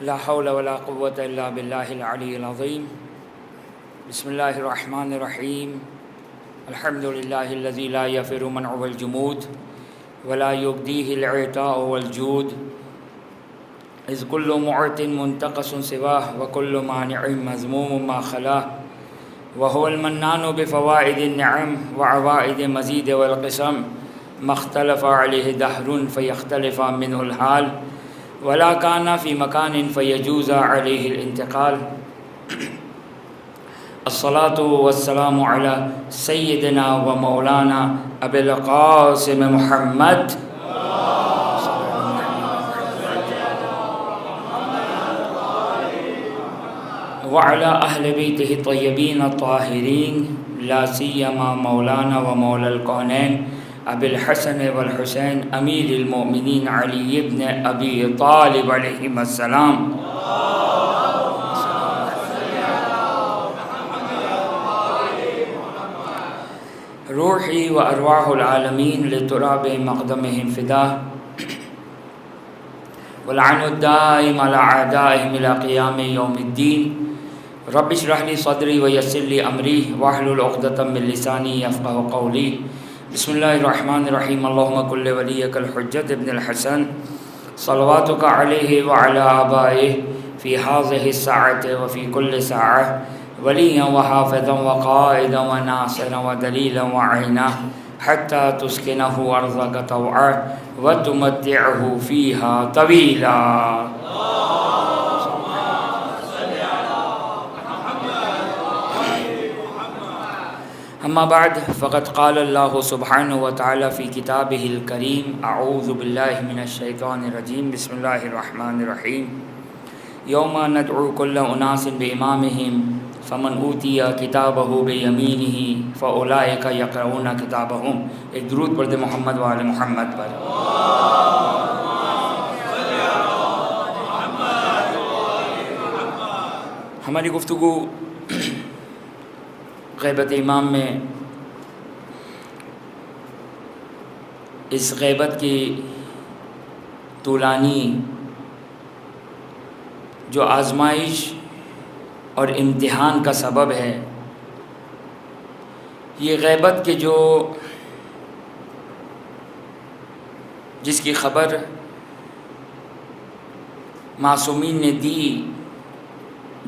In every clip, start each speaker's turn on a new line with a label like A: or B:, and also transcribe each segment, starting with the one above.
A: لا حول ولا قوة إلا بالله العلي العظيم. بسم الله الرحمن الرحيم. الحمد لله الذي لا يفر منعه الجمود ولا يبديه العطاء والجود، إذ كل معط منتقص سواه وكل مانع مذموم ما خلاه، وهو المنان بفوائد النعم وعوائد مزيد والقسم، ما اختلف عليه دهر فيختلف منه الحال، ولا كان في مكان فيجوز عليه الانتقال. الصلاة والسلام على سيدنا ومولانا أبي القاسم محمد وعلى أهل بيته الطيبين الطاهرين، لا سيما مولانا ومولى الكونين أبي الحسن والحسين أمير المؤمنين علي بن أبي طالب عليهم السلام. روحي وأرواح العالمين لتراب مقدمهم فداه، واللعن الدائم على أعدائهم إلى قيام يوم الدين. رب اشرح لي صدري ويسر لي أمري واحلل عقدة من لساني يفقهوا قولي. بسم الله الرحمن الرحيم. اللهم كن لوليك الحجة ابن الحسن صلواتك عليه وعلى آبائه في هذه الساعة وفي كل ساعة وليا وحافظا وقائدا وناصرا ودليلا وعينا، حتى تسكنه أرضك طوعا وتمتعه فيها طويلا. أما بعد، فقد قال الله سبحانه وتعالى في كتابه الكريم: أعوذ بالله من الشيطان الرجيم، بسم الله الرحمن الرحيم. يوم ندعو كل أناس بإمامهم فمن أوتي كتابه بيمينه فأولئك يقرؤون كتابهم. ایک درود پڑھ دے محمد و آل محمد پر. ہماری گفتگو غیبت امام میں اس غیبت کی طولانی جو آزمائش اور امتحان کا سبب ہے، یہ غیبت کے جو جس کی خبر معصومین نے دی،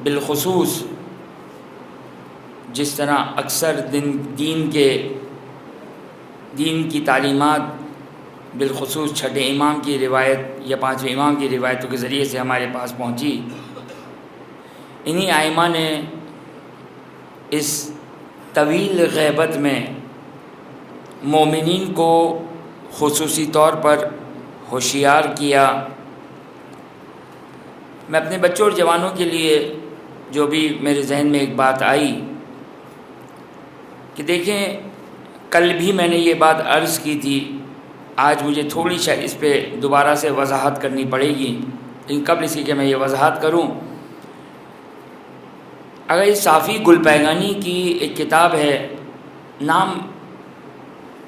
A: بالخصوص جس طرح اکثر دین کی تعلیمات بالخصوص چھٹے امام کی روایت یا پانچویں امام کی روایتوں کے ذریعے سے ہمارے پاس پہنچی، انہی ائمہ نے اس طویل غیبت میں مومنین کو خصوصی طور پر ہوشیار کیا. میں اپنے بچوں اور جوانوں کے لیے جو بھی میرے ذہن میں ایک بات آئی کہ دیکھیں، کل بھی میں نے یہ بات عرض کی تھی، آج مجھے تھوڑی شاید اس پہ دوبارہ سے وضاحت کرنی پڑے گی، لیکن قبل اس کی کہ میں یہ وضاحت کروں، اگر یہ صافی گل پیگانی کی ایک کتاب ہے، نام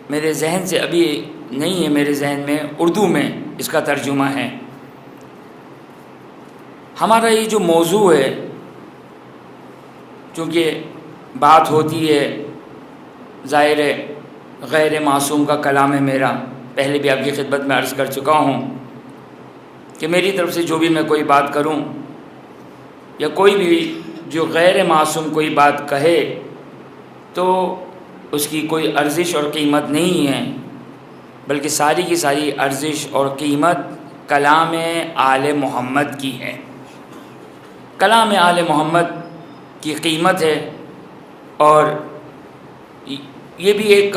A: میرے ذہن سے ابھی نہیں ہے، میرے ذہن میں اردو میں اس کا ترجمہ ہے. ہمارا یہ جو موضوع ہے، چونکہ بات ہوتی ہے ظاہر غیر معصوم کا کلام ہے، میرا پہلے بھی آپ کی خدمت میں عرض کر چکا ہوں کہ میری طرف سے جو بھی میں کوئی بات کروں یا کوئی بھی جو غیر معصوم کوئی بات کہے تو اس کی کوئی ارزش اور قیمت نہیں ہے، بلکہ ساری کی ساری ارزش اور قیمت کلام آل محمد کی ہے. کلام آل محمد کی قیمت ہے. اور یہ بھی ایک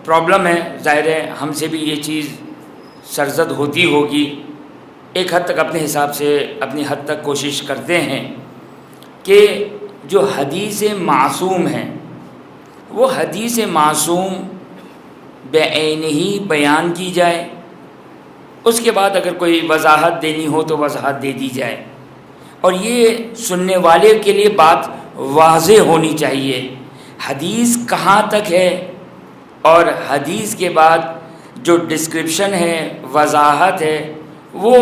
A: پرابلم ہے، ظاہر ہے ہم سے بھی یہ چیز سرزد ہوتی ہوگی، ایک حد تک اپنے حساب سے اپنی حد تک کوشش کرتے ہیں کہ جو حدیث معصوم ہیں وہ حدیث معصوم بعینہ ہی بیان کی جائے، اس کے بعد اگر کوئی وضاحت دینی ہو تو وضاحت دے دی جائے، اور یہ سننے والے کے لیے بات واضح ہونی چاہیے حدیث کہاں تک ہے، اور حدیث کے بعد جو ڈسکرپشن ہے، وضاحت ہے، وہ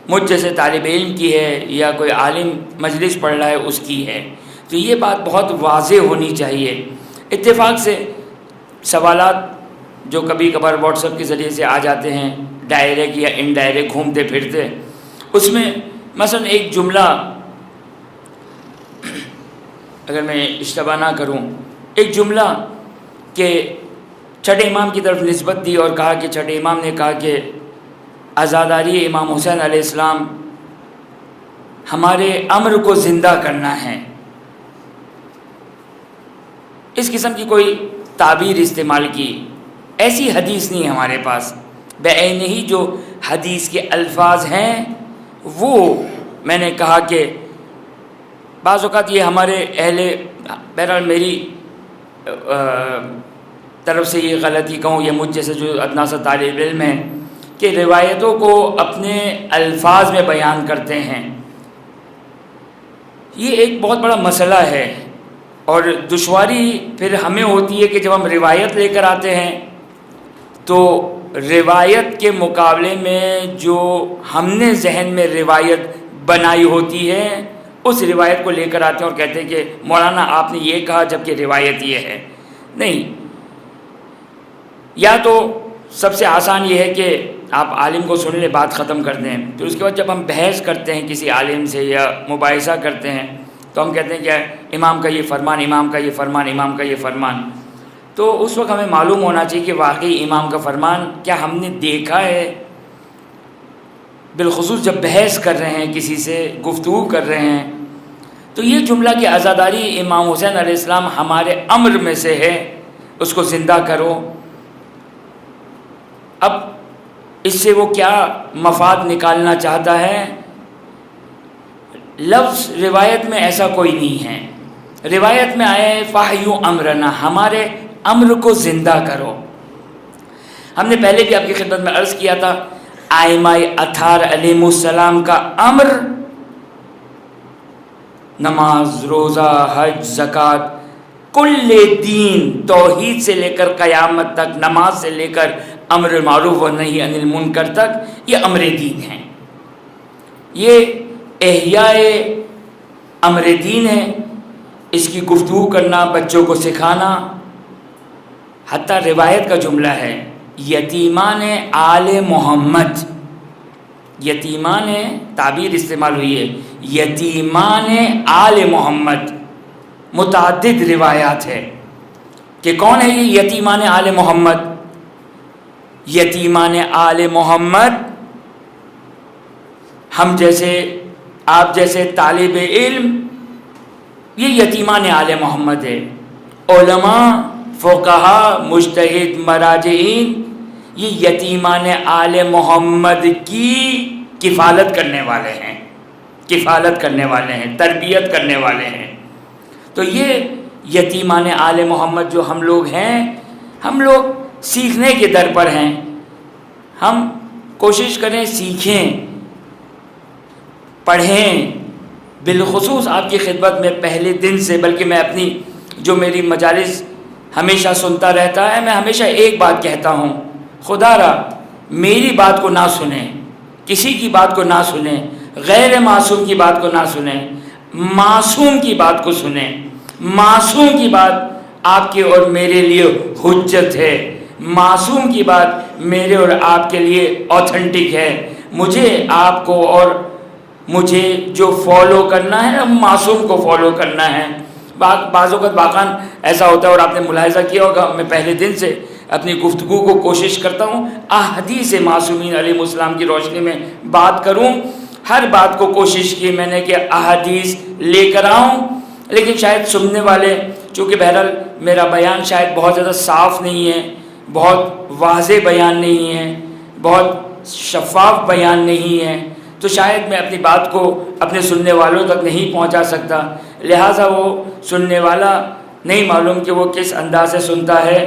A: مجھ جیسے طالب علم کی ہے یا کوئی عالم مجلس پڑھ رہا ہے اس کی ہے. تو یہ بات بہت واضح ہونی چاہیے. اتفاق سے سوالات جو کبھی کبھار واٹس ایپ کے ذریعے سے آ جاتے ہیں ڈائریکٹ یا انڈائریکٹ گھومتے پھرتے، اس میں مثلا ایک جملہ اگر میں اشتباہ نہ کروں، ایک جملہ کہ چھٹے امام کی طرف نسبت دی اور کہا کہ چھٹے امام نے کہا کہ عزاداری امام حسین علیہ السلام ہمارے امر کو زندہ کرنا ہے. اس قسم کی کوئی تعبیر استعمال کی. ایسی حدیث نہیں ہے ہمارے پاس. بعین ہی جو حدیث کے الفاظ ہیں وہ میں نے کہا کہ بعض اوقات یہ ہمارے بہرحال میری طرف سے یہ غلطی کہوں یا مجھ جیسے جو ادنا سا طالب علم ہے کہ روایتوں کو اپنے الفاظ میں بیان کرتے ہیں. یہ ایک بہت بڑا مسئلہ ہے اور دشواری پھر ہمیں ہوتی ہے کہ جب ہم روایت لے کر آتے ہیں تو روایت کے مقابلے میں جو ہم نے ذہن میں روایت بنائی ہوتی ہے اس روایت کو لے کر آتے ہیں اور کہتے ہیں کہ مولانا آپ نے یہ کہا جبکہ روایت یہ ہے. نہیں، یا تو سب سے آسان یہ ہے کہ آپ عالم کو سن لیں، بات ختم کر دیں. پھر اس کے بعد جب ہم بحث کرتے ہیں کسی عالم سے یا مباحثہ کرتے ہیں تو ہم کہتے ہیں کہ امام کا یہ فرمان، امام کا یہ فرمان، امام کا یہ فرمان. تو اس وقت ہمیں معلوم ہونا چاہیے کہ واقعی امام کا فرمان کیا ہم نے دیکھا ہے. بالخصوص جب بحث کر رہے ہیں، کسی سے گفتگو کر رہے ہیں، تو یہ جملہ کہ عزاداری امام حسین علیہ السلام ہمارے امر میں سے ہے، اس کو زندہ کرو. اب اس سے وہ کیا مفاد نکالنا چاہتا ہے؟ لفظ روایت میں ایسا کوئی نہیں ہے. روایت میں آئے فاحیو امرنا، ہمارے امر کو زندہ کرو. ہم نے پہلے بھی آپ کی خدمت میں عرض کیا تھا ائمہ اطہار علیہ السلام کا امر نماز، روزہ، حج، زکوٰۃ، کل دین، توحید سے لے کر قیامت تک، نماز سے لے کر امر معروف و نہی عن المنکر تک، یہ امر دین ہے. یہ احیاء امر دین ہے. اس کی گفتگو کرنا، بچوں کو سکھانا. حتیٰ روایت کا جملہ ہے یتیمان آل محمد، یتیمان تعبیر استعمال ہوئی ہے، یتیمان آل محمد. متعدد روایات ہے کہ کون ہے یہ یتیمان آل محمد. یتیمان آل محمد ہم جیسے، آپ جیسے طالب علم، یہ یتیمان آل محمد ہے. علماء، فقہاء، مجتہد، مراجعین، یہ یتیمان آل محمد کی کفالت کرنے والے ہیں، کفالت کرنے والے ہیں، تربیت کرنے والے ہیں. تو یہ یتیمان آل محمد جو ہم لوگ ہیں، ہم لوگ سیکھنے کے در پر ہیں. ہم کوشش کریں، سیکھیں، پڑھیں. بالخصوص آپ کی خدمت میں پہلے دن سے، بلکہ میں اپنی جو میری مجالس ہمیشہ سنتا رہتا ہے، میں ہمیشہ ایک بات کہتا ہوں، خدا را میری بات کو نہ سنیں، کسی کی بات کو نہ سنیں، غیر معصوم کی بات کو نہ سنیں، معصوم کی بات کو سنیں. معصوم کی بات آپ کے اور میرے لیے حجت ہے. معصوم کی بات میرے اور آپ کے لیے اوتھنٹک ہے. مجھے، آپ کو اور مجھے جو فالو کرنا ہے، معصوم کو فالو کرنا ہے. بعض اوقات واقعاً ایسا ہوتا ہے اور آپ نے ملاحظہ کیا ہوگا، میں پہلے دن سے اپنی گفتگو کو کوشش کرتا ہوں احادیث معصومین علیہ السلام کی روشنی میں بات کروں. ہر بات کو کوشش کی میں نے کہ احادیث لے کر آؤں، لیکن شاید سننے والے، چونکہ بہرحال میرا بیان شاید بہت زیادہ صاف نہیں ہے، بہت واضح بیان نہیں ہے، بہت شفاف بیان نہیں ہے، تو شاید میں اپنی بات کو اپنے سننے والوں تک نہیں پہنچا سکتا. لہٰذا وہ سننے والا نہیں معلوم کہ وہ کس انداز سے سنتا ہے،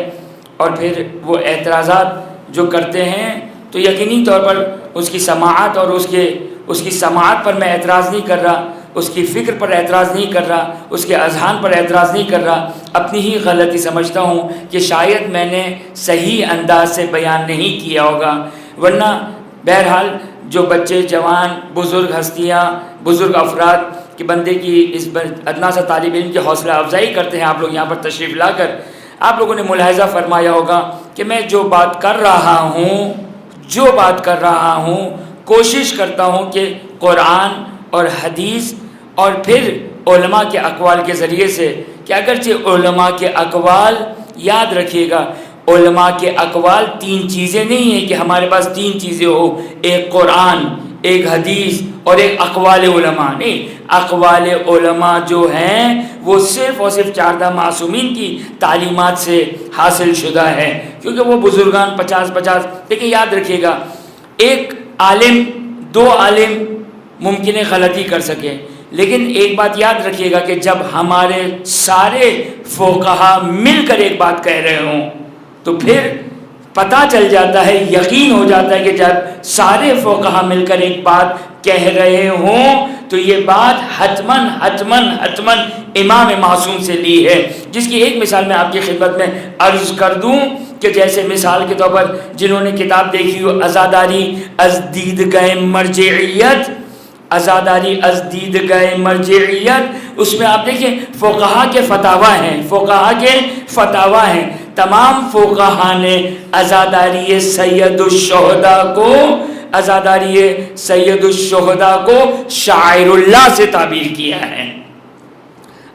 A: اور پھر وہ اعتراضات جو کرتے ہیں تو یقینی طور پر اس کی سماعت اور اس کی سماعت پر میں اعتراض نہیں کر رہا، اس کی فکر پر اعتراض نہیں کر رہا، اس کے اذہان پر اعتراض نہیں کر رہا. اپنی ہی غلطی سمجھتا ہوں کہ شاید میں نے صحیح انداز سے بیان نہیں کیا ہوگا. ورنہ بہرحال جو بچے، جوان، بزرگ ہستیاں، بزرگ افراد کہ بندے کی اس ادنا سا طالب علم کی حوصلہ افزائی کرتے ہیں آپ لوگ یہاں پر تشریف لا کر، آپ لوگوں نے ملاحظہ فرمایا ہوگا کہ میں جو بات کر رہا ہوں کوشش کرتا ہوں کہ قرآن اور حدیث اور پھر علماء کے اقوال کے ذریعے سے، کہ اگرچہ علماء کے اقوال، یاد رکھیے گا، علماء کے اقوال 3 چیزیں نہیں ہیں کہ ہمارے پاس 3 چیزیں ہو، ایک قرآن، ایک حدیث اور ایک اقوال علماء، نہیں، اقوال علماء جو ہیں وہ صرف اور صرف 4 معصومین کی تعلیمات سے حاصل شدہ ہے، کیونکہ وہ بزرگان 50 لیکن یاد رکھیے گا، ایک عالم، 2 عالم ممکن ہے غلطی کر سکے، لیکن ایک بات یاد رکھیے گا کہ جب ہمارے سارے فقہا مل کر ایک بات کہہ رہے ہوں تو پھر پتہ چل جاتا ہے، یقین ہو جاتا ہے کہ جب سارے فقہا مل کر ایک بات کہہ رہے ہوں تو یہ بات حتماً امام معصوم سے لی ہے، جس کی ایک مثال میں آپ کی خدمت میں عرض کر دوں کہ جیسے مثال کے طور پر جنہوں نے کتاب دیکھی ہو عزاداری از دیدگاہ مرجعیت، عزاداری از دیدگاہ مرجعیت، اس میں آپ دیکھیں فقہا کے فتاوی ہیں، تمام فقہا نے عزاداری سید الشہداء کو شاعر اللہ سے تعبیر کیا ہے،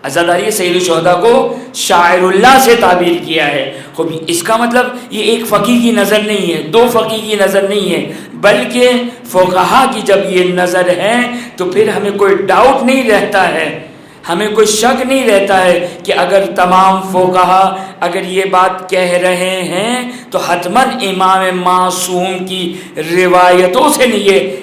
A: عزاداری سید الشہداء کو شاعر اللہ سے تعبیر کیا ہے۔ خوب اس کا مطلب یہ ایک فقیہ کی نظر نہیں ہے، 2 فقیہ کی نظر نہیں ہے، بلکہ فقہا کی جب یہ نظر ہے تو پھر ہمیں کوئی ڈاؤٹ نہیں رہتا ہے، ہمیں کوئی شک نہیں رہتا ہے کہ اگر تمام فقہا اگر یہ بات کہہ رہے ہیں تو حتماً امام معصوم کی روایتوں سے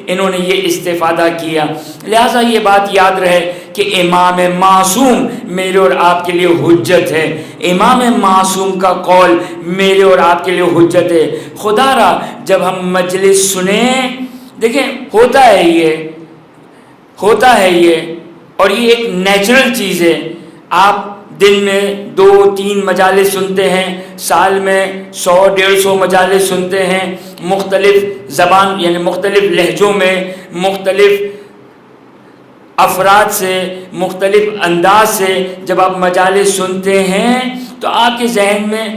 A: انہوں نے یہ استفادہ کیا، لہٰذا یہ بات یاد رہے کہ امام معصوم میرے اور آپ کے لیے حجت ہے، امام معصوم کا قول میرے اور آپ کے لیے حجت ہے۔ خدا را جب ہم مجلس سنیں، دیکھیں ہوتا ہے یہ اور یہ ایک نیچرل چیز ہے، آپ دن میں 2-3 مجالس سنتے ہیں، سال میں 100-150 مجالس سنتے ہیں، مختلف زبان یعنی مختلف لہجوں میں، مختلف افراد سے، مختلف انداز سے جب آپ مجالس سنتے ہیں تو آپ کے ذہن میں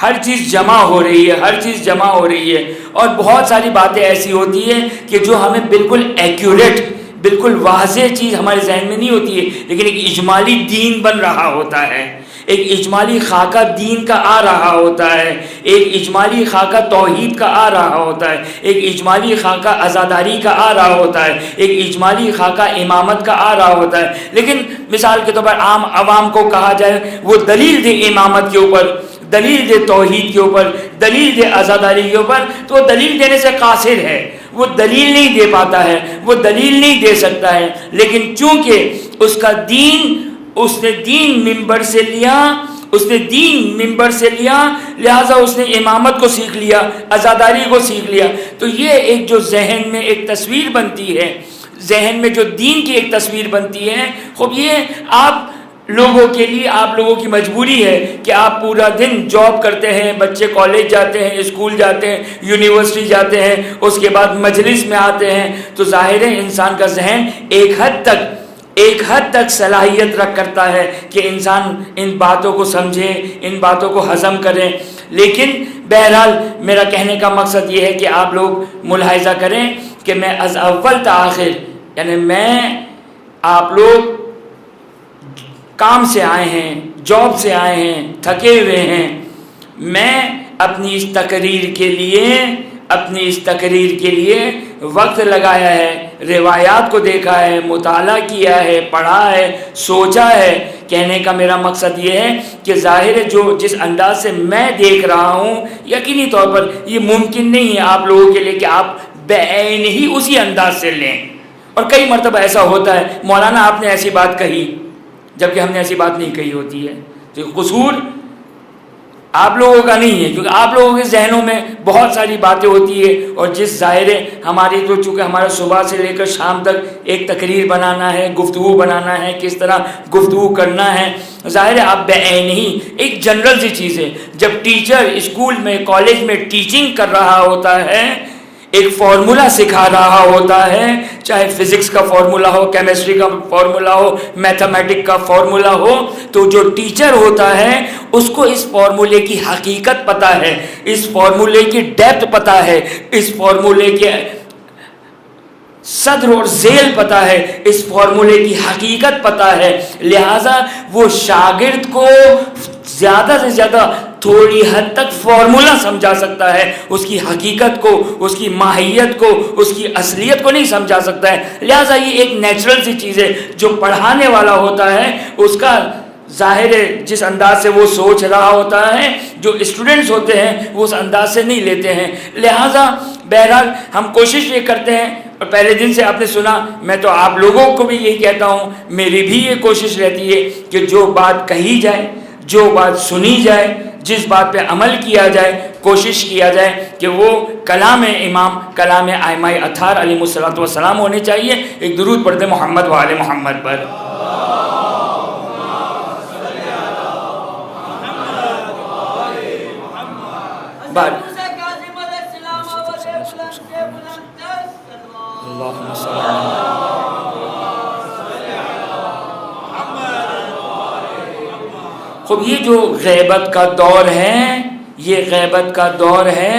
A: ہر چیز جمع ہو رہی ہے، اور بہت ساری باتیں ایسی ہوتی ہیں کہ جو ہمیں بالکل ایکوریٹ، بالکل واضح چیز ہمارے ذہن میں نہیں ہوتی ہے، لیکن ایک اجمالی دین بن رہا ہوتا ہے، ایک اجمالی خاکہ دین کا آ رہا ہوتا ہے، ایک اجمالی خاکہ توحید کا آ رہا ہوتا ہے، ایک اجمالی خاکہ عزاداری کا آ رہا ہوتا ہے، ایک اجمالی خاکہ امامت کا آ رہا ہوتا ہے، لیکن مثال کے طور پر عام عوام کو کہا جائے وہ دلیل دے امامت کے اوپر، دلیل دے توحید کے اوپر، دلیل دے عزاداری کے اوپر، تو وہ دلیل دینے سے قاصر ہے، وہ دلیل نہیں دے پاتا ہے، وہ دلیل نہیں دے سکتا ہے، لیکن چونکہ اس کا دین، اس نے دین ممبر سے لیا، لہٰذا اس نے امامت کو سیکھ لیا، عزاداری کو سیکھ لیا، تو یہ ایک جو ذہن میں ایک تصویر بنتی ہے، ذہن میں جو دین کی ایک تصویر بنتی ہے، خوب یہ آپ لوگوں کے لیے، آپ لوگوں کی مجبوری ہے کہ آپ پورا دن جاب کرتے ہیں، بچے کالج جاتے ہیں، اسکول جاتے ہیں، یونیورسٹی جاتے ہیں، اس کے بعد مجلس میں آتے ہیں، تو ظاہر ہے انسان کا ذہن ایک حد تک صلاحیت رکھ کرتا ہے کہ انسان ان باتوں کو سمجھے، ان باتوں کو ہضم کرے، لیکن بہرحال میرا کہنے کا مقصد یہ ہے کہ آپ لوگ ملاحظہ کریں کہ میں از اول تا آخر، یعنی آپ لوگ کام سے آئے ہیں، جاب سے آئے ہیں، تھکے ہوئے ہیں، میں اپنی اس تقریر کے لیے وقت لگایا ہے، روایات کو دیکھا ہے، مطالعہ کیا ہے، پڑھا ہے، سوچا ہے۔ کہنے کا میرا مقصد یہ ہے کہ ظاہر ہے جس انداز سے میں دیکھ رہا ہوں، یقینی طور پر یہ ممکن نہیں ہے آپ لوگوں کے لیے کہ آپ بعین ہی اسی انداز سے لیں، اور کئی مرتبہ ایسا ہوتا ہے مولانا آپ نے ایسی بات کہی جبکہ ہم نے ایسی بات نہیں کہی ہوتی ہے، تو قصور آپ لوگوں کا نہیں ہے، کیونکہ آپ لوگوں کے ذہنوں میں بہت ساری باتیں ہوتی ہے، اور جس ظاہر ہے ہماری تو چونکہ ہمارا صبح سے لے کر شام تک ایک تقریر بنانا ہے، گفتگو بنانا ہے، کس طرح گفتگو کرنا ہے، ظاہر ہے آپ بعین ہی ایک جنرل سی چیز ہے، جب ٹیچر اسکول میں، کالج میں ٹیچنگ کر رہا ہوتا ہے، ایک فارمولا سکھا رہا ہوتا ہے، چاہے فزکس کا فارمولا ہو، کیمسٹری کا فارمولا ہو، میتھمیٹک کا فارمولا ہو، تو جو ٹیچر ہوتا ہے اس کو اس فارمولے کی حقیقت پتہ ہے، اس فارمولے کی ڈیپتھ پتہ ہے، اس فارمولے کے صدر اور ذیل پتہ ہے، اس فارمولے کی حقیقت پتہ ہے، لہٰذا وہ شاگرد کو زیادہ سے زیادہ تھوڑی حد تک فارمولا سمجھا سکتا ہے، اس کی حقیقت کو، اس کی ماہیت کو، اس کی اصلیت کو نہیں سمجھا سکتا ہے۔ لہٰذا یہ ایک نیچرل سی چیز ہے، جو پڑھانے والا ہوتا ہے اس کا ظاہر ہے جس انداز سے وہ سوچ رہا ہوتا ہے، جو اسٹوڈنٹس ہوتے ہیں وہ اس انداز سے نہیں لیتے ہیں۔ لہٰذا بہرحال ہم کوشش یہ کرتے ہیں، اور پہلے دن سے آپ نے سنا، میں تو آپ لوگوں کو بھی یہی کہتا ہوں، میری بھی یہ کوشش رہتی ہے کہ جو بات کہی جائے، جو بات سنی جائے، جس بات پہ عمل کیا جائے، کوشش کیا جائے کہ وہ کلام امام، کلام ائمہ اطہار علیہ الصلوۃ والسلام ہونے چاہیے۔ ایک درود پڑھتے محمد و آل محمد پر۔ اللہم صلی خب یہ جو غیبت کا دور ہے، یہ غیبت کا دور ہے،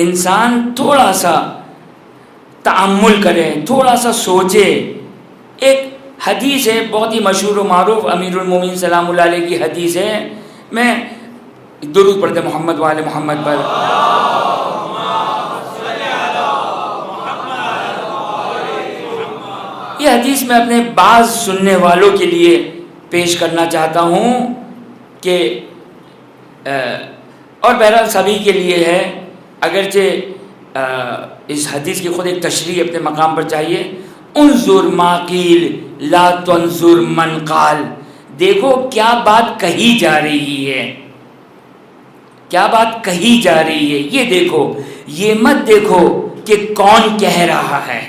A: انسان تھوڑا سا تأمل کرے، تھوڑا سا سوچے۔ ایک حدیث ہے بہت ہی مشہور و معروف، امیر المومنین سلام اللہ علیہ کی حدیث ہے، میں درود پڑھتے محمد و آل محمد پر۔ یہ حدیث میں اپنے بعض سننے والوں کے لیے پیش کرنا چاہتا ہوں کہ اور بہرحال سبھی کے لیے ہے، اگرچہ اس حدیث کی خود ایک تشریح اپنے مقام پر چاہیے۔ انظر ما قیل لا تنظر من قال، دیکھو کیا بات کہی جا رہی ہے، کیا بات کہی جا رہی ہے، یہ دیکھو، یہ مت دیکھو کہ کون کہہ رہا ہے۔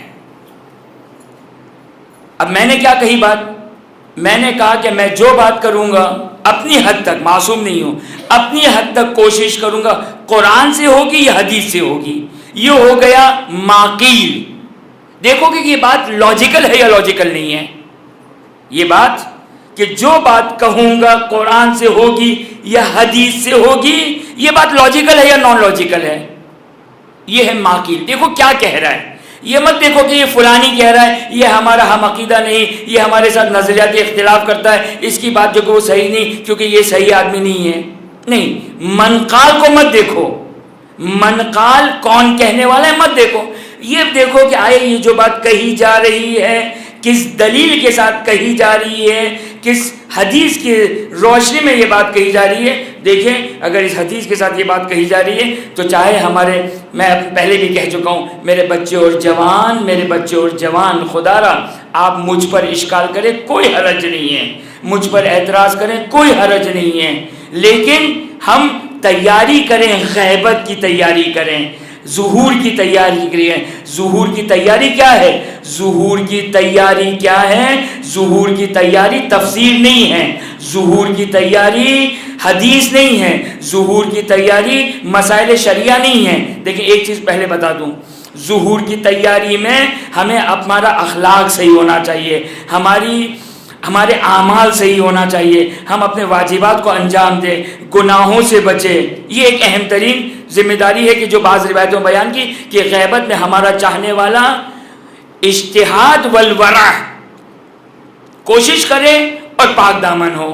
A: اب میں نے کیا کہی بات؟ میں نے کہا کہ میں جو بات کروں گا اپنی حد تک، معصوم نہیں ہوں، اپنی حد تک کوشش کروں گا قرآن سے ہوگی یا حدیث سے ہوگی۔ یہ ہو گیا ماقیل، دیکھو کہ یہ بات لاجیکل ہے یا لاجیکل نہیں ہے۔ یہ بات کہ جو بات کہوں گا قرآن سے ہوگی یا حدیث سے ہوگی، یہ بات لاجیکل ہے یا نان لاجیکل ہے، یہ ہے ماقیل۔ دیکھو کیا کہہ رہا ہے، یہ مت دیکھو کہ یہ فلانی کہہ رہا ہے، یہ ہمارا ہم عقیدہ نہیں، یہ ہمارے ساتھ نظریاتی اختلاف کرتا ہے، اس کی بات جو کہ وہ صحیح نہیں کیونکہ یہ صحیح آدمی نہیں ہے۔ نہیں، منقال کو مت دیکھو، منقال کون کہنے والا ہے مت دیکھو، یہ دیکھو کہ آئے یہ جو بات کہی جا رہی ہے کس دلیل کے ساتھ کہی جا رہی ہے، کس حدیث کی روشنی میں یہ بات کہی جا رہی ہے۔ دیکھیں اگر اس حدیث کے ساتھ یہ بات کہی جا رہی ہے تو چاہے ہمارے، میں پہلے بھی کہہ چکا ہوں، میرے بچے اور جوان، میرے بچے اور جوان، خدا را آپ مجھ پر اشکال کریں کوئی حرج نہیں ہے، مجھ پر اعتراض کریں کوئی حرج نہیں ہے، لیکن ہم تیاری کریں، غیبت کی تیاری کریں، ظہور کی تیاری کریں۔ ظہور کی تیاری کیا ہے؟ ظہور کی تیاری کیا ہے؟ ظہور کی تیاری تفسیر نہیں ہے، ظہور کی تیاری حدیث نہیں ہے، ظہور کی تیاری مسائل شریعہ نہیں ہے۔ دیکھیں ایک چیز پہلے بتا دوں، ظہور کی تیاری میں ہمیں ہمارا اخلاق صحیح ہونا چاہیے، ہمارے اعمال صحیح ہونا چاہیے، ہم اپنے واجبات کو انجام دیں، گناہوں سے بچیں۔ یہ ایک اہم ترین ذمہ داری ہے کہ جو بعض روایتوں میں بیان کی کہ غیبت میں ہمارا چاہنے والا اجتہاد والورع، کوشش کرے اور پاک دامن ہو،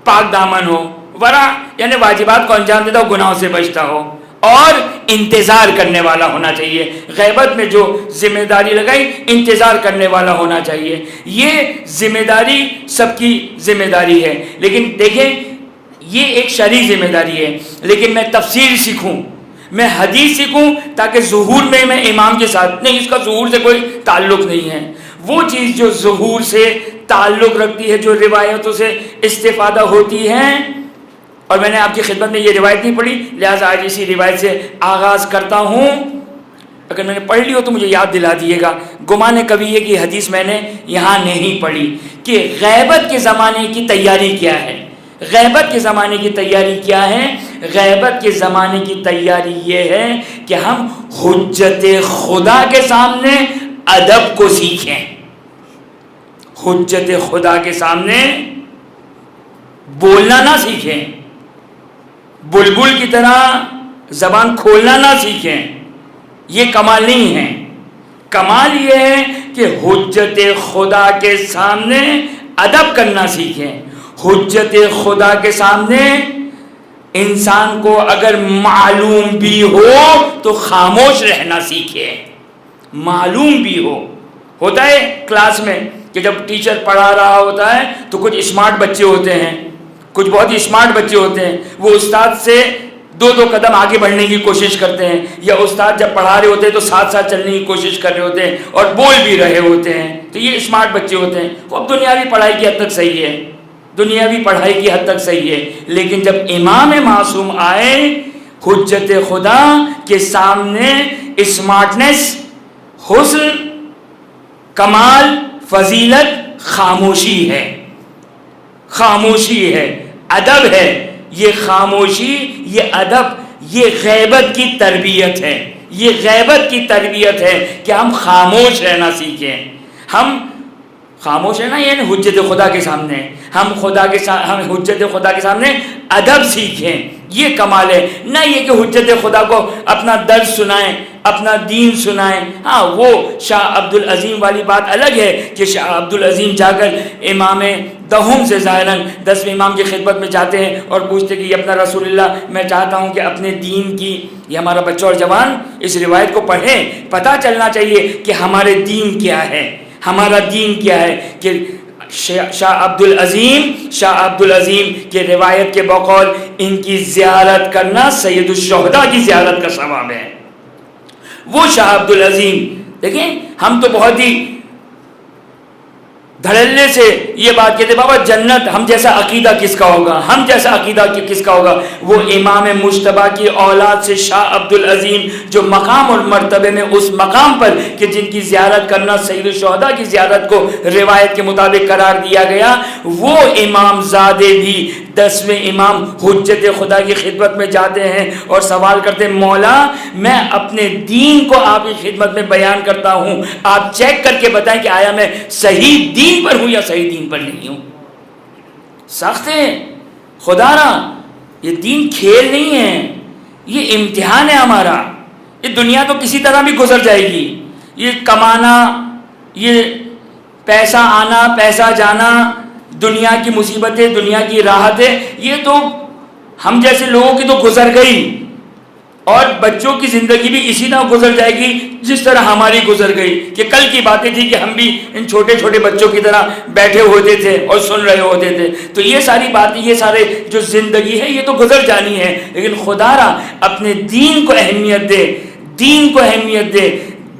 A: پاک دامن ہو، ورع یعنی واجبات کو انجام دیتا ہو، گناہوں سے بچتا ہو، اور انتظار کرنے والا ہونا چاہیے۔ غیبت میں جو ذمہ داری لگائی، انتظار کرنے والا ہونا چاہیے۔ یہ ظمہ داری سب کی ذمہ داری ہے، لیکن دیکھیں یہ ایک شرعی ذمہ داری ہے، لیکن میں تفسیر سیکھوں، میں حدیث سیکھوں تاکہ ظہور میں امام کے ساتھ نہیں، اس کا ظہور سے کوئی تعلق نہیں ہے۔ وہ چیز جو ظہور سے تعلق رکھتی ہے، جو روایتوں سے استفادہ ہوتی ہے، اور میں نے آپ کی خدمت میں یہ روایت نہیں پڑھی، لہٰذا آج اسی روایت سے آغاز کرتا ہوں۔ اگر میں نے پڑھ لی ہو تو مجھے یاد دلا دیے گا، گمان کبھی ہے کہ حدیث میں نے یہاں نہیں پڑھی، کہ غیبت کے زمانے کی تیاری کیا ہے۔ غیبت کے زمانے کی تیاری کیا ہے؟ غیبت کے زمانے کی تیاری یہ ہے کہ ہم حجت خدا کے سامنے ادب کو سیکھیں. حجت خدا کے سامنے بولنا نہ سیکھیں, بلبل کی طرح زبان کھولنا نہ سیکھیں. یہ کمال نہیں ہے. کمال یہ ہے کہ حجت خدا کے سامنے ادب کرنا سیکھیں. حجت خدا کے سامنے انسان کو اگر معلوم بھی ہو تو خاموش رہنا سیکھے. معلوم بھی ہوتا ہے کلاس میں کہ جب ٹیچر پڑھا رہا ہوتا ہے تو کچھ اسمارٹ بچے ہوتے ہیں, کچھ بہت ہی اسمارٹ بچے ہوتے ہیں, وہ استاد سے دو قدم آگے بڑھنے کی کوشش کرتے ہیں, یا استاد جب پڑھا رہے ہوتے ہیں تو ساتھ ساتھ چلنے کی کوشش کر رہے ہوتے ہیں اور بول بھی رہے ہوتے ہیں. تو یہ اسمارٹ بچے ہوتے ہیں. وہ اب دنیاوی پڑھائی کی حد تک صحیح ہے, دنیاوی پڑھائی کی حد تک صحیح ہے, لیکن جب امام معصوم آئے حجت خدا کے سامنے اسمارٹنس, حسن, کمال, فضیلت خاموشی ہے. خاموشی ہے, ادب ہے. یہ خاموشی, یہ ادب, یہ غیبت کی تربیت ہے. یہ غیبت کی تربیت ہے کہ ہم خاموش رہنا سیکھیں. ہم خاموش رہنا یعنی حجت خدا کے سامنے ہم حجت خدا کے سامنے ادب سیکھیں. یہ کمال ہے. نہ یہ کہ حجت خدا کو اپنا درس سنائیں, اپنا دین سنائیں. ہاں, وہ شاہ عبدالعظیم والی بات الگ ہے کہ شاہ عبدالعظیم جا کر امام دہم سے ظاہراً 10ویں امام کی خدمت میں جاتے ہیں اور پوچھتے کہ یہ اپنا رسول اللہ, میں چاہتا ہوں کہ اپنے دین کی, یہ ہمارا بچہ اور جوان اس روایت کو پڑھیں, پتہ چلنا چاہیے کہ ہمارے دین کیا ہے, ہمارا دین کیا ہے. کہ شاہ عبدالعظیم کے روایت کے بقول ان کی زیارت کرنا سید الشہداء کی زیارت کا ثواب ہے. وہ شاہ عبدالعظیم, دیکھیں ہم تو بہت ہی دھڑلے سے یہ بات کہتے بابا جنت ہم جیسا عقیدہ کس کا ہوگا, ہم جیسا عقیدہ کس کا ہوگا. وہ امام مجتبیٰ کی اولاد سے شاہ عبدالعظیم جو مقام اور مرتبے میں اس مقام پر کہ جن کی زیارت کرنا سید الشہداء کی زیارت کو روایت کے مطابق قرار دیا گیا, وہ امام زادے بھی 10ویں امام حجت خدا کی خدمت میں جاتے ہیں اور سوال کرتے ہیں مولا میں اپنے دین کو آپ کی خدمت میں بیان کرتا ہوں, آپ چیک کر کے بتائیں کہ آیا میں صحیح دین پر ہوں یا صحیح دین پر نہیں ہوں. سخت ہے خدا را, یہ دین کھیل نہیں ہے, یہ امتحان ہے ہمارا. یہ دنیا تو کسی طرح بھی گزر جائے گی, یہ کمانا, یہ پیسہ آنا پیسہ جانا, دنیا کی مصیبتیں, دنیا کی راحتیں, یہ تو ہم جیسے لوگوں کی تو گزر گئی, اور بچوں کی زندگی بھی اسی طرح گزر جائے گی جس طرح ہماری گزر گئی. کہ کل کی باتیں تھی کہ ہم بھی ان چھوٹے چھوٹے بچوں کی طرح بیٹھے ہوتے تھے اور سن رہے ہوتے تھے. تو یہ ساری باتیں, یہ سارے جو زندگی ہے یہ تو گزر جانی ہے, لیکن خدا را اپنے دین کو اہمیت دے, دین کو اہمیت دے.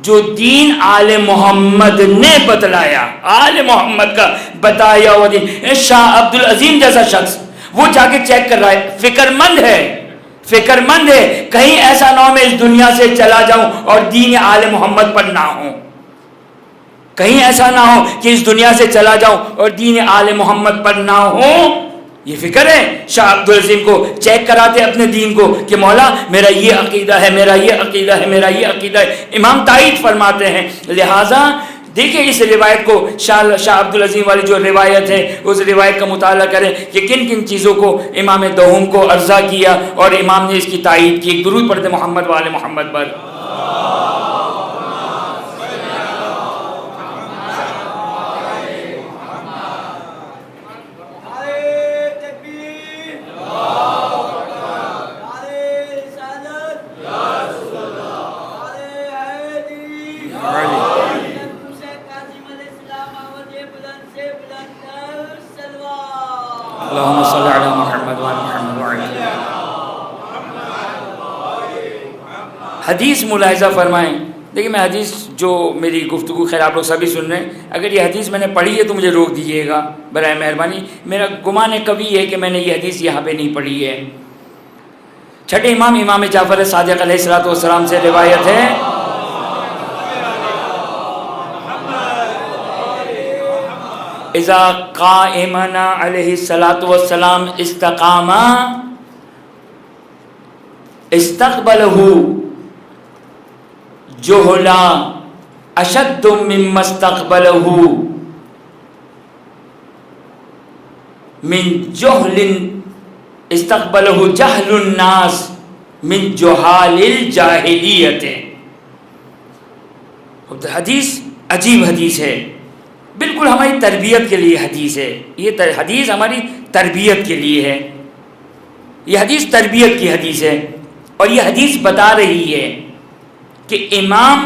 A: جو دین آل محمد نے بتلایا, آل محمد کا بتایا ہوا دین. شاہ عبدالعظیم جیسا شخص وہ جا کے چیک کر رہا ہے, فکر مند ہے, فکر مند ہے کہیں ایسا نہ ہو میں اس دنیا سے چلا جاؤں اور دین آل محمد پر نہ ہوں. کہیں ایسا نہ ہو کہ اس دنیا سے چلا جاؤں اور دین آل محمد پر نہ ہوں. یہ فکر ہے. شاہ عبدالعظیم کو چیک کراتے اپنے دین کو کہ مولا میرا یہ عقیدہ ہے, میرا یہ عقیدہ ہے, میرا یہ عقیدہ ہے. امام تائید فرماتے ہیں. لہٰذا دیکھیں اس روایت کو, شاہ عبدالعظیم والی جو روایت ہے اس روایت کا مطالعہ کریں کہ کن کن چیزوں کو امام دوہم کو عرضہ کیا اور امام نے اس کی تائید کی. درود پڑھتے محمد والے محمد پر. اللہم صلی علی محمد وعلی محمد وعلی. حدیث ملاحظہ فرمائیں. دیکھیں میں حدیث جو میری گفتگو خیر آپ لوگ سبھی سن رہے ہیں, اگر یہ حدیث میں نے پڑھی ہے تو مجھے روک دیجیے گا برائے مہربانی. میرا گمان کبھی ہے کہ میں نے یہ حدیث یہاں پہ نہیں پڑھی ہے. چھٹے امام امام جعفر صادق علیہ الصلوۃ والسلام سے روایت ہے, اذا قائمنا علیہ الصلوۃ والسلام استقاما استقبلہ جہلا اشد مما استقبلہ من جہل استقبلہ جہل الناس من جہال الجاہلیت. حدیث عجیب حدیث ہے، بالکل ہماری تربیت کے لیے حدیث ہے. یہ حدیث ہماری تربیت کے لیے ہے، یہ حدیث تربیت کی حدیث ہے. اور یہ حدیث بتا رہی ہے کہ امام،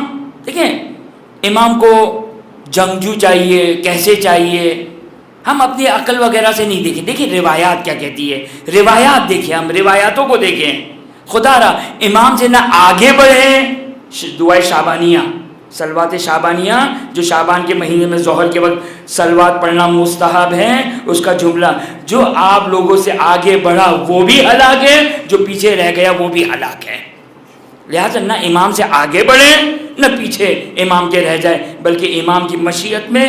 A: دیکھیں امام کو جنگجو چاہیے، کیسے چاہیے، ہم اپنی عقل وغیرہ سے نہیں دیکھیں. دیکھیں روایات کیا کہتی ہے، روایات دیکھیں، ہم روایاتوں کو دیکھیں. خدا را امام سے نہ آگے بڑھیں. دعائے شعبانیہ، صلوات شعبانیہ جو شعبان کے مہینے میں ظہر کے وقت صلوات پڑھنا مستحب ہے، اس کا جملہ جو آپ لوگوں سے آگے بڑھا وہ بھی ہلاک ہے، جو پیچھے رہ گیا وہ بھی ہلاک ہے. لہٰذا نہ امام سے آگے بڑھیں نہ پیچھے امام کے رہ جائے، بلکہ امام کی مشیت میں،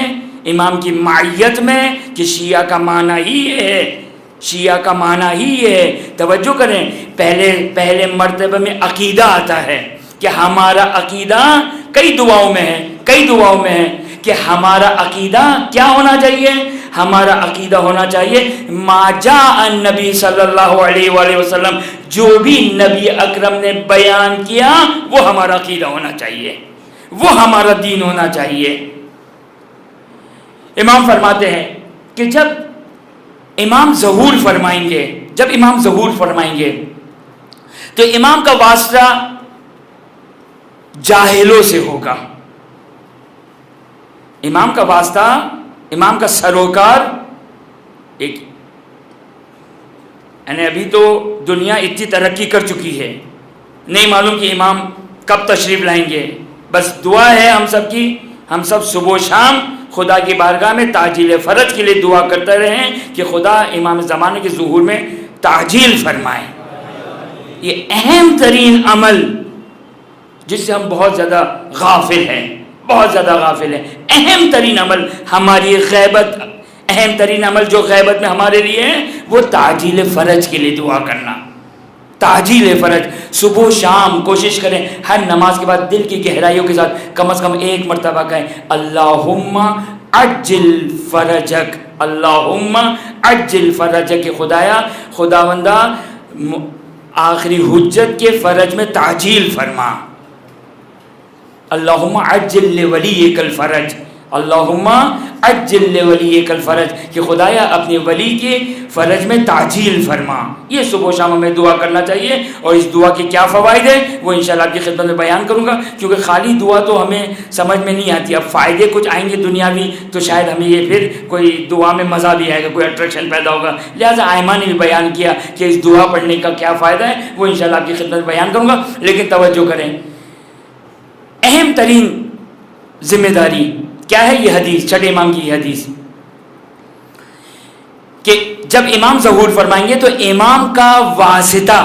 A: امام کی معیت میں، کہ شیعہ کا معنی ہی ہے، شیعہ کا معنی ہی ہے. توجہ کریں، پہلے مرتبہ میں عقیدہ آتا ہے کہ ہمارا عقیدہ کئی دعاؤں میں ہے، کئی دعاؤں میں ہے کہ ہمارا عقیدہ کیا ہونا چاہیے. ہمارا عقیدہ ہونا چاہیے ما جاء النبی صلی اللہ علیہ وآلہ وسلم، جو بھی نبی اکرم نے بیان کیا وہ ہمارا عقیدہ ہونا چاہیے، وہ ہمارا دین ہونا چاہیے. امام فرماتے ہیں کہ جب امام ظہور فرمائیں گے، جب امام ظہور فرمائیں گے تو امام کا واسطہ جاہلوں سے ہوگا. امام کا واسطہ، امام کا سروکار ایک، یعنی ابھی تو دنیا اتنی ترقی کر چکی ہے، نہیں معلوم کہ امام کب تشریف لائیں گے. بس دعا ہے ہم سب کی، ہم سب صبح و شام خدا کی بارگاہ میں تعجیل فرج کے لیے دعا کرتے رہیں کہ خدا امام زمانے کے ظہور میں تعجیل فرمائے. یہ اہم ترین عمل جس سے ہم بہت زیادہ غافل ہیں، بہت زیادہ غافل ہیں. اہم ترین عمل ہماری غیبت، اہم ترین عمل جو غیبت میں ہمارے لیے ہے وہ تعجیل فرج کے لیے دعا کرنا. تعجیل فرج صبح و شام کوشش کریں، ہر نماز کے بعد دل کی گہرائیوں کے ساتھ کم از کم ایک مرتبہ کہیں اللہم عجل فرجک، اللہم عجل فرجک، کہ خدایا، خداوندہ آخری حجت کے فرج میں تعجیل فرما. اللہم عجل لولیک الفرج، اللہم عجل لولیک الفرج، کہ خدایا اپنے ولی کے فرج میں تعجیل فرما. یہ صبح و شام ہمیں دعا کرنا چاہیے. اور اس دعا کے کیا فوائد ہیں وہ انشاءاللہ آپ کی خدمت میں بیان کروں گا، کیونکہ خالی دعا تو ہمیں سمجھ میں نہیں آتی. اب فائدے کچھ آئیں گے دنیاوی تو شاید ہمیں یہ پھر کوئی دعا میں مزہ بھی آئے گا، کوئی اٹریکشن پیدا ہوگا. لہٰذا آئمہ نے بھی بیان کیا کہ اس دعا پڑھنے کا کیا فائدہ ہے، وہ انشاءاللہ آپ کی خدمت میں بیان کروں گا. لیکن توجہ کریں، اہم ترین ذمہ داری کیا ہے؟ یہ حدیث، چھٹے امام کی یہ حدیث، کہ جب امام ظہور فرمائیں گے تو امام کا واسطہ،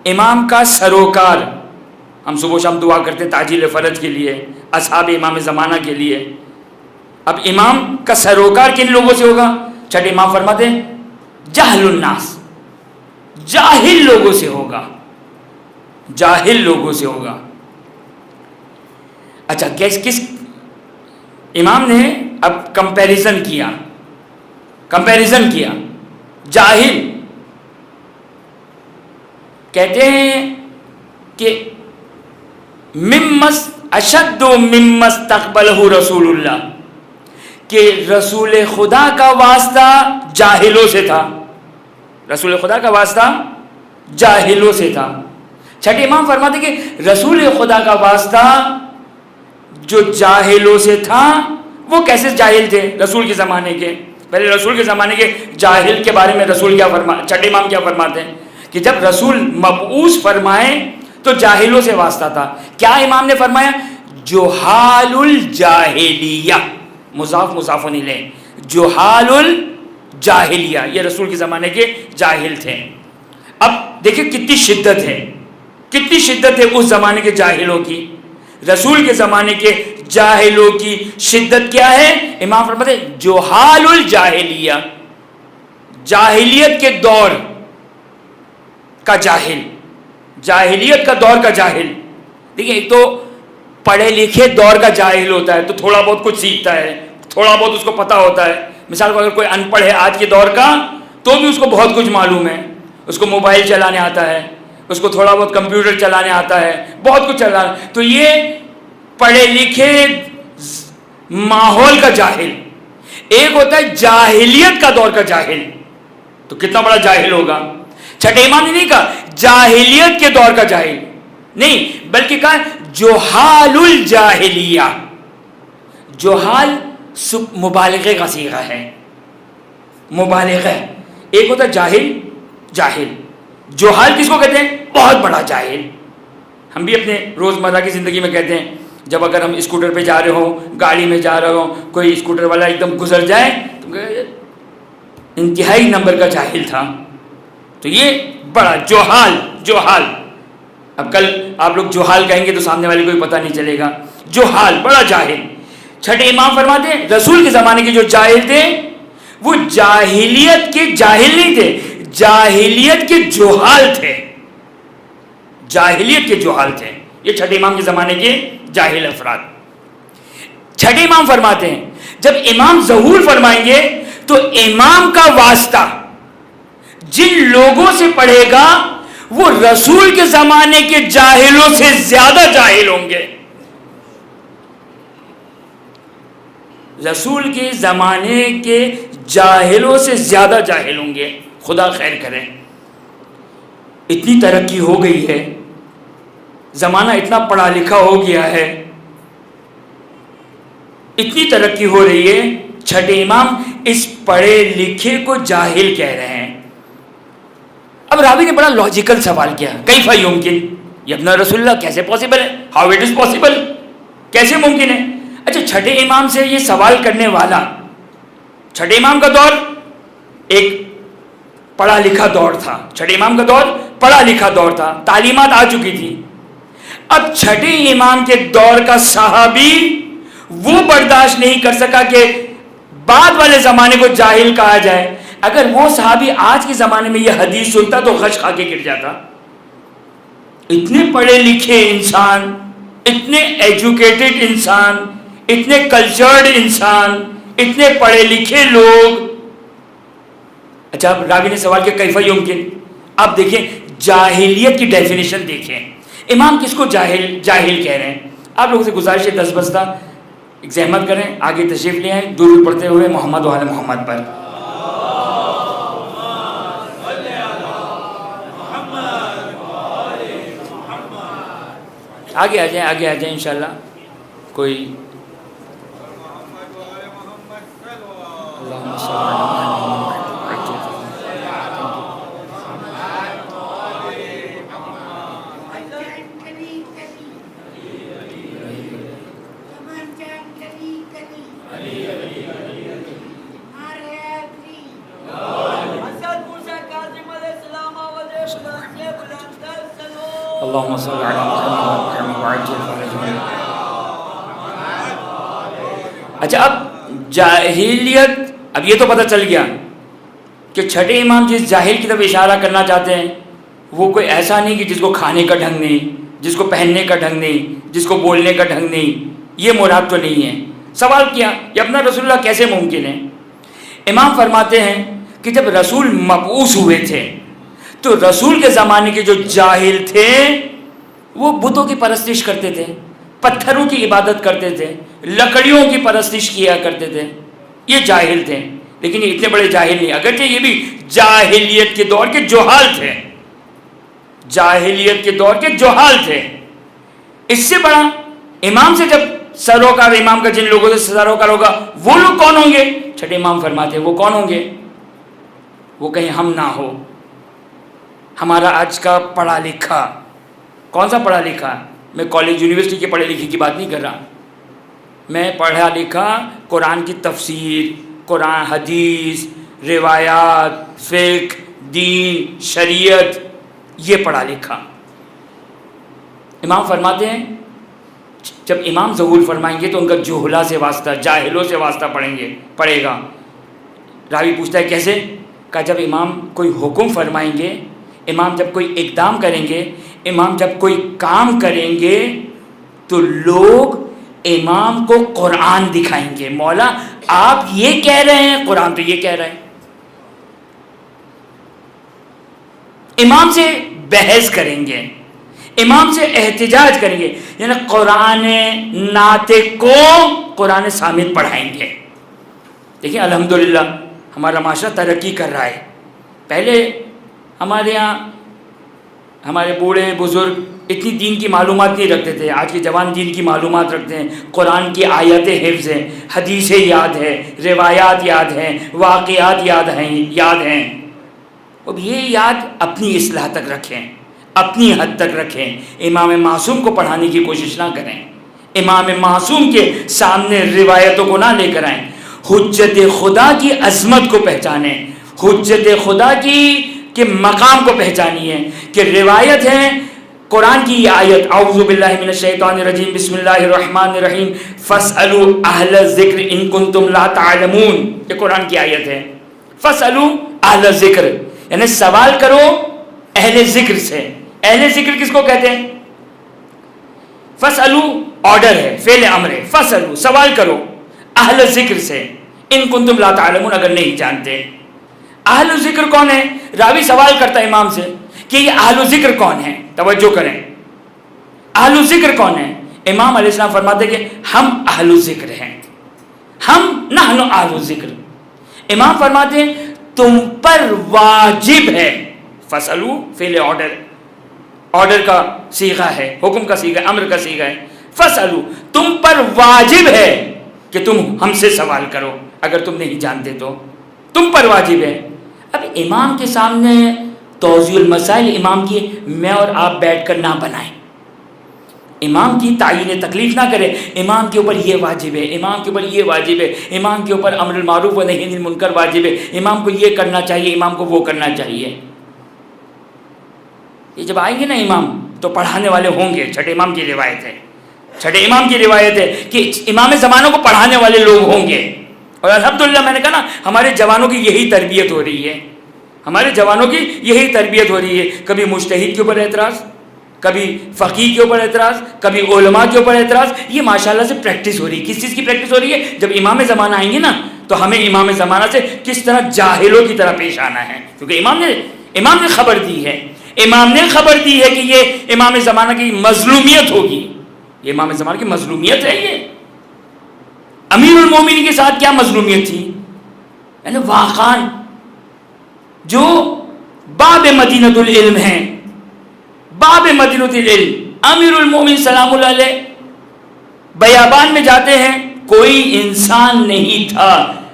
A: امام کا سروکار، ہم صبح و شام دعا کرتے ہیں تعجیل فرج کے لیے، اصحاب امام زمانہ کے لیے. اب امام کا سروکار کن لوگوں سے ہوگا؟ چھٹے امام فرماتے ہیں جہل الناس، جاہل لوگوں سے ہوگا، جاہل لوگوں سے ہوگا. اچھا، کس امام نے اب کمپیریزن کیا، کمپیریزن کیا. جاہل کہتے ہیں کہ اشد مما استقبلہ رسول اللہ، کہ رسول خدا کا واسطہ جاہلوں سے تھا، رسول خدا کا واسطہ جاہلوں سے تھا. چھٹے امام فرماتے کہ رسول خدا کا واسطہ جو جاہلوں سے تھا، وہ کیسے جاہل تھے رسول کے زمانے کے؟ پہلے رسول کے زمانے کے جاہل کے بارے میں رسول کیا چھٹے امام کیا فرماتے ہیں کہ جب رسول مبعوث فرمائے تو جاہلوں سے واسطہ تھا. کیا امام نے فرمایا؟ جہال الجاہلیہ، مضاف مضاف الیہ، جہال الجاہلیہ، یہ رسول کے زمانے کے جاہل تھے. اب دیکھیں کتنی شدت ہے، کتنی شدت ہے اس زمانے کے جاہلوں کی. رسول کے زمانے کے جاہلوں کی شدت کیا ہے؟ امام فرماتے ہیں جہال الجاہلیہ، جاہلیت کے دور کا جاہل، جاہلیت کا دور کا جاہل. دیکھیں ایک تو پڑھے لکھے دور کا جاہل ہوتا ہے تو تھوڑا بہت کچھ سیکھتا ہے, تھوڑا بہت اس کو پتہ ہوتا ہے. مثال کو اگر کوئی ان پڑھ ہے آج کے دور کا تو بھی اس کو بہت کچھ معلوم ہے, اس کو موبائل چلانے آتا ہے, اس کو تھوڑا بہت کمپیوٹر چلانے آتا ہے, بہت کچھ چلانا. تو یہ پڑھے لکھے ماحول کا جاہل. ایک ہوتا ہے جاہلیت کا دور کا جاہل, تو کتنا بڑا جاہل ہوگا. چھٹے امام نے نہیں کہا جاہلیت کے دور کا جاہل نہیں, بلکہ کہا جہال الجاہلیہ. جہال مبالغے کا صیغہ ہے, مبالغہ. ایک ہوتا ہے جاہل, جاہل. جہال کس کو کہتے ہیں؟ بہت بڑا جاہل. ہم بھی اپنے روزمرہ کی زندگی میں کہتے ہیں, جب اگر ہم اسکوٹر پہ جا رہے ہوں, گاڑی میں جا رہے ہوں, کوئی اسکوٹر والا ایک دم گزر جائے تو انتہائی نمبر کا جاہل تھا. تو یہ بڑا جوحال, جوحال. اب کل آپ لوگ جوحال کہیں گے تو سامنے والے کو بھی پتہ نہیں چلے گا. جوحال, بڑا جاہل. چھٹے امام فرماتے ہیں رسول کے زمانے کے جو جاہل تھے وہ جاہلیت کے جاہل نہیں تھے, جاہلیت کے جوحال تھے, جاہلیت کے جوحال تھے. یہ چھٹے امام کے زمانے کے جاہل افراد. چھٹے امام فرماتے ہیں جب امام ظہور فرمائیں گے تو امام کا واسطہ جن لوگوں سے پڑھے گا وہ رسول کے زمانے کے جاہلوں سے زیادہ جاہل ہوں گے. رسول کے زمانے کے جاہلوں سے زیادہ جاہل ہوں گے. خدا خیر کرے. اتنی ترقی ہو گئی ہے, زمانہ اتنا پڑھا لکھا ہو گیا ہے, اتنی ترقی ہو رہی ہے, چھٹے امام اس پڑھے لکھے کو جاہل کہہ رہے ہیں. اب راوی نے بڑا لاجیکل سوال کیا, کیف یمکن یبنا رسول اللہ, کیسے پاسبل ہے, ہاؤ اٹ از پاسبل, کیسے ممکن ہے. اچھا چھٹے امام سے یہ سوال کرنے والا, چھٹے امام کا دور ایک پڑھا لکھا دور تھا, چھٹے امام کا دور پڑھا لکھا دور تھا, تعلیمات آ چکی تھی. اب چھٹے امام کے دور کا صحابی وہ برداشت نہیں کر سکا کہ بعد والے زمانے کو جاہل کہا جائے. اگر وہ صحابی آج کے زمانے میں یہ حدیث سنتا تو غش کھا کے گر جاتا. اتنے پڑھے لکھے انسان, اتنے ایجوکیٹڈ انسان, اتنے کلچرڈ انسان, اتنے پڑھے لکھے لوگ. اچھا اب راوی نے سوال کیا کیف یمکن. اب دیکھیں جاہلیت کی ڈیفینیشن دیکھیں, امام کس کو جاہل جاہل کہہ رہے ہیں. آپ لوگوں سے گزارش ہے دس بستہ ایک زحمت کریں, آگے تشریف لے آئیں, درود پڑھتے ہوئے محمد و آل محمد پر. آگے آ جائیں, آگے آ جائیں انشاءاللہ. کوئی اللہم صل علی محمد. اللہم صل علی محمد وعجل فرجہ. اچھا اب جاہلیت, اب یہ تو پتہ چل گیا کہ چھٹے امام جس جاہل کی طرف اشارہ کرنا چاہتے ہیں وہ کوئی ایسا نہیں کہ جس کو کھانے کا ڈھنگ نہیں, جس کو پہننے کا ڈھنگ نہیں, جس کو بولنے کا ڈھنگ نہیں, یہ مراد تو نہیں ہے. سوال کیا یہ اپنا رسول اللہ کیسے ممکن ہے. امام فرماتے ہیں کہ جب رسول مبعوث ہوئے تھے تو رسول کے زمانے کے جو جاہل تھے وہ بتوں کی پرستش کرتے تھے, پتھروں کی عبادت کرتے تھے, لکڑیوں کی پرستش کیا کرتے تھے. یہ جاہل تھے, لیکن یہ اتنے بڑے جاہل نہیں, اگرچہ یہ بھی جاہلیت کے دور کے جوحال تھے, جاہلیت کے دور کے جوحال تھے. اس سے بڑا امام سے جب سروکار, امام کا جن لوگوں سے سروکار ہوگا وہ لوگ کون ہوں گے. چھٹے امام فرماتے ہیں وہ کون ہوں گے, وہ کہیں ہم نہ ہو. ہمارا آج کا پڑھا لکھا, کون سا پڑھا لکھا, میں کالج یونیورسٹی کے پڑھے لکھے کی بات نہیں کر رہا, میں پڑھا لکھا قرآن کی تفسیر, قرآن حدیث, روایات, فقہ, دین, شریعت, یہ پڑھا لکھا. امام فرماتے ہیں جب امام ظہور فرمائیں گے تو ان کا جہلا سے واسطہ, جاہلوں سے واسطہ پڑے گا. راوی پوچھتا ہے کیسے, کہ جب امام کوئی حکم فرمائیں گے, امام جب کوئی اقدام کریں گے, امام جب کوئی کام کریں گے تو لوگ امام کو قرآن دکھائیں گے، مولا آپ یہ کہہ رہے ہیں، قرآن تو یہ کہہ رہا ہے. امام سے بحث کریں گے، امام سے احتجاج کریں گے، یعنی قرآن ناطق کو قرآن صامت پڑھائیں گے. دیکھیں الحمدللہ ہمارا معاشرہ ترقی کر رہا ہے. پہلے ہمارے یہاں ہمارے بوڑھے بزرگ اتنی دین کی معلومات نہیں رکھتے تھے. آج کے جوان دین کی معلومات رکھتے ہیں، قرآن کی آیتیں حفظ ہیں، حدیثیں یاد ہیں، روایات یاد ہیں، واقعات یاد ہیں. اب یہ یاد اپنی اصلاح تک رکھیں، اپنی حد تک رکھیں. امام معصوم کو پڑھانے کی کوشش نہ کریں، امام معصوم کے سامنے روایتوں کو نہ لے کر آئیں. حجت خدا کی عظمت کو پہچانیں، حجت خدا کے مقام کو پہچانیے کہ روایت ہے قرآن کی یہ آیت، اعوذ باللہ من الشیطان الرجیم بسم اللہ الرحمن الرحیم فاسألوا اہل الذکر ان کنتم لا تعلمون. یہ قرآن کی آیت ہے. فاسألوا اہل الذکر یعنی سوال کرو اہل ذکر سے. اہل ذکر کس کو کہتے ہیں؟ فاسألوا آرڈر ہے، فعل امر ہے. فاسألوا سوال کرو اہل ذکر سے ان کنتم لا تعلمون اگر نہیں جانتے. اہل ذکر کون ہے؟ راوی سوال کرتا ہے امام سے کہ یہ اہل ذکر کون ہے. توجہ کریں، اہل ذکر کون ہے؟ امام علیہ السلام فرماتے کہ ہم اہل ذکر ہیں، ہم نحن اہل ذکر. امام فرماتے ہیں تم پر واجب ہے. فاسألوا فعل آرڈر کا صیغہ ہے، حکم کا صیغہ، امر کا صیغہ ہے. فاسألوا تم پر واجب ہے کہ تم ہم سے سوال کرو اگر تم نہیں جانتے تو تم پر واجب ہے. اب امام کے سامنے توضیح المسائل امام کی میں اور آپ بیٹھ کر نہ بنائیں، امام کی تعیین تکلیف نہ کرے. امام کے اوپر یہ واجب ہے، امام کے اوپر یہ واجب ہے، امام کے اوپر امر المعروف و نہی عن المنکر واجب ہے، امام کو یہ کرنا چاہیے، امام کو وہ کرنا چاہیے. یہ جب آئیں گے نا امام تو پڑھانے والے ہوں گے. چھٹے امام کی روایت ہے، چھٹے امام کی روایت ہے کہ امام زمانوں کو پڑھانے والے لوگ ہوں گے. اور الحمدللہ میں نے کہا نا ہمارے جوانوں کی یہی تربیت ہو رہی ہے، ہمارے جوانوں کی یہی تربیت ہو رہی ہے. کبھی مجتہد کے اوپر اعتراض، کبھی فقیہ کے اوپر اعتراض، کبھی علماء کے اوپر اعتراض. یہ ماشاءاللہ سے پریکٹس ہو رہی ہے. کس چیز کی پریکٹس ہو رہی ہے؟ جب امام زمانہ آئیں گے نا تو ہمیں امام زمانہ سے کس طرح جاہلوں کی طرح پیش آنا ہے. کیونکہ امام نے خبر دی ہے، امام نے خبر دی ہے کہ یہ امام زمانہ کی مظلومیت ہوگی. یہ امام زمانہ کی مظلومیت ہے. یہ امیر المومنین کے ساتھ کیا مظلومیت تھی؟ یعنی واقعاً جو باب مدینۃ العلم ہیں، باب مدینۃ العلم، امیر المومنین سلام اللہ علیہ بیابان میں جاتے ہیں. کوئی انسان نہیں تھا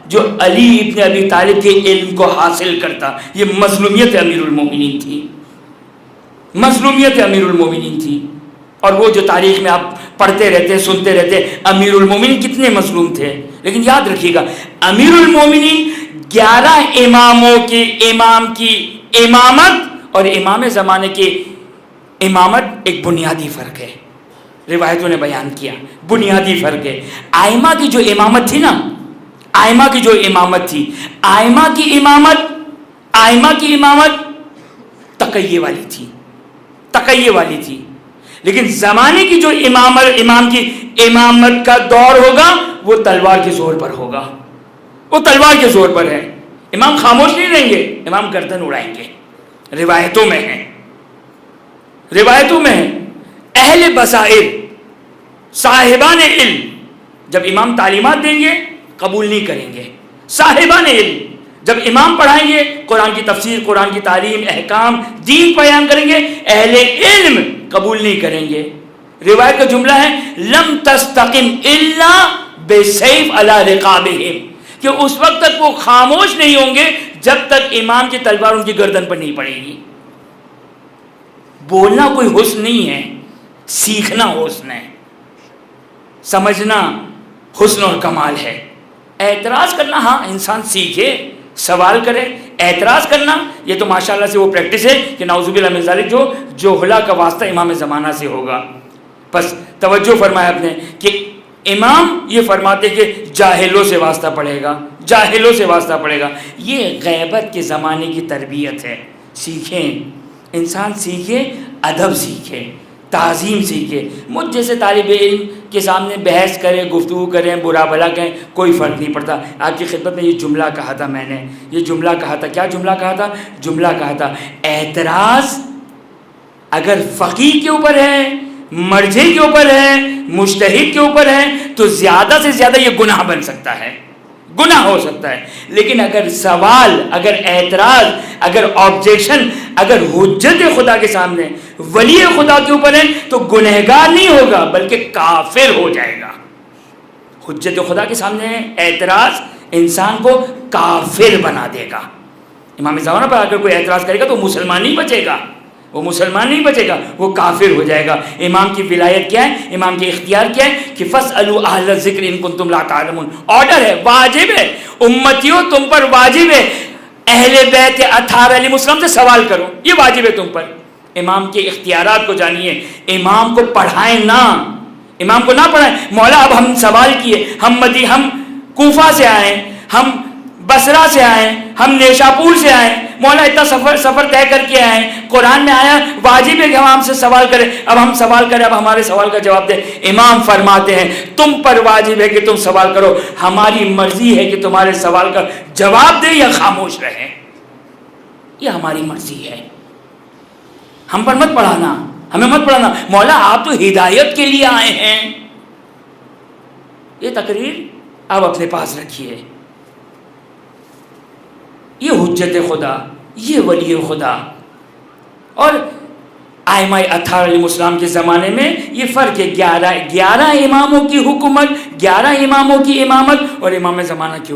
A: جو علی ابن ابی طالب کے علم کو حاصل کرتا. یہ مظلومیت امیر المومنین تھی، مظلومیت امیر المومنین تھی. اور وہ جو تاریخ میں آپ پڑھتے رہتے سنتے رہتے امیر المومنین کتنے مظلوم تھے. لیکن یاد رکھیے گا امیر المومنین 11 اماموں کے امام کی امامت اور امام زمانے کی امامت ایک بنیادی فرق ہے. روایتوں نے بیان کیا بنیادی فرق ہے. آئمہ کی جو امامت تھی نا، آئمہ کی جو امامت تھی، آئمہ کی امامت تقیہ والی تھی، تقیہ والی تھی. لیکن زمانے کی جو امام کی امامت کا دور ہوگا وہ تلوار کے زور پر ہوگا، وہ تلوار کے زور پر ہے. امام خاموش نہیں رہیں گے، امام گردن اڑائیں گے. روایتوں میں ہیں، روایتوں میں ہیں. اہل بصائر صاحبان علم جب امام تعلیمات دیں گے قبول نہیں کریں گے. صاحبان علم جب امام پڑھائیں گے قرآن کی تفسیر، قرآن کی تعلیم، احکام، دین بیان کریں گے، اہل علم قبول نہیں کریں گے. روایت کا جملہ ہے لم تستقم الا بسیف علی رقابہم، کہ اس وقت تک وہ خاموش نہیں ہوں گے جب تک امام کی تلوار ان کی گردن پر نہیں پڑے گی. بولنا کوئی حسن نہیں ہے، سیکھنا حسن ہے، سمجھنا حسن اور کمال ہے. اعتراض کرنا ہاں انسان سیکھے، سوال کرے. اعتراض کرنا یہ تو ماشاءاللہ سے وہ پریکٹس ہے کہ نعوذ باللہ من ذالک جو جہلا کا واسطہ امام زمانہ سے ہوگا. بس توجہ فرمایا آپ نے کہ امام یہ فرماتے کہ جاہلوں سے واسطہ پڑے گا، جاہلوں سے واسطہ پڑے گا. یہ غیبت کے زمانے کی تربیت ہے. سیکھیں، انسان سیکھے، ادب سیکھے، تعظیم سیکھے. مجھ جیسے طالب علم کے سامنے بحث کریں، گفتگو کریں، برا بھلا کہیں، کوئی فرق نہیں پڑتا. آپ کی خدمت میں یہ جملہ کہا تھا میں نے، یہ جملہ کہا تھا. کیا جملہ کہا تھا؟ جملہ کہا تھا اعتراض اگر فقیہ کے اوپر ہے، مرجع کے اوپر ہے، مجتہد کے اوپر ہے تو زیادہ سے زیادہ یہ گناہ بن سکتا ہے، گناہ ہو سکتا ہے. لیکن اگر سوال، اگر اعتراض، اگر آبجیکشن، اگر حجت خدا کے سامنے ولی خدا کے اوپر ہے تو گنہگار نہیں ہوگا بلکہ کافر ہو جائے گا. حجت خدا کے سامنے ہے، اعتراض انسان کو کافر بنا دے گا. امام زمانہ پر اگر کوئی اعتراض کرے گا تو مسلمان نہیں بچے گا، وہ مسلمان نہیں بچے گا، وہ کافر ہو جائے گا. امام کی ولایت کیا ہے؟ امام کے اختیار کیا ہے کہ فَاسْأَلُوا أَهْلَ الذِّكْرِ إِن كُنتُمْ لَا تَعْلَمُونَ. آرڈر ہے، واجب ہے، امتیوں تم پر واجب ہے اہل بیت اطہار علیہ السلام سے سوال کرو، یہ واجب ہے تم پر. امام کے اختیارات کو جانیے، امام کو پڑھائیں نہ، امام کو نہ پڑھائیں. مولا اب ہم سوال کیے، ہم کوفہ سے آئے، ہم بصرہ سے آئے، ہم نیشاپور سے آئے، مولا اتنا سفر طے کر کے آئے، قرآن میں آیا واجب ہے کہ ہم سے سوال کریں. اب ہم سوال کریں، اب ہمارے سوال کا جواب دیں. امام فرماتے ہیں تم پر واجب ہے کہ تم سوال کرو، ہماری مرضی ہے کہ تمہارے سوال کا جواب دیں یا خاموش رہیں، یہ ہماری مرضی ہے. ہم پر مت پڑھانا، ہمیں مت پڑھانا. مولا آپ تو ہدایت کے لیے آئے ہیں، یہ تقریر آپ اپنے پاس رکھیے. یہ حجت خدا، یہ ولی خدا. اور ائمہ اطہار علیہ السلام کے زمانے میں یہ فرق ہے، 11 اماموں کی حکومت، 11 اماموں کی امامت اور امام زمانہ کی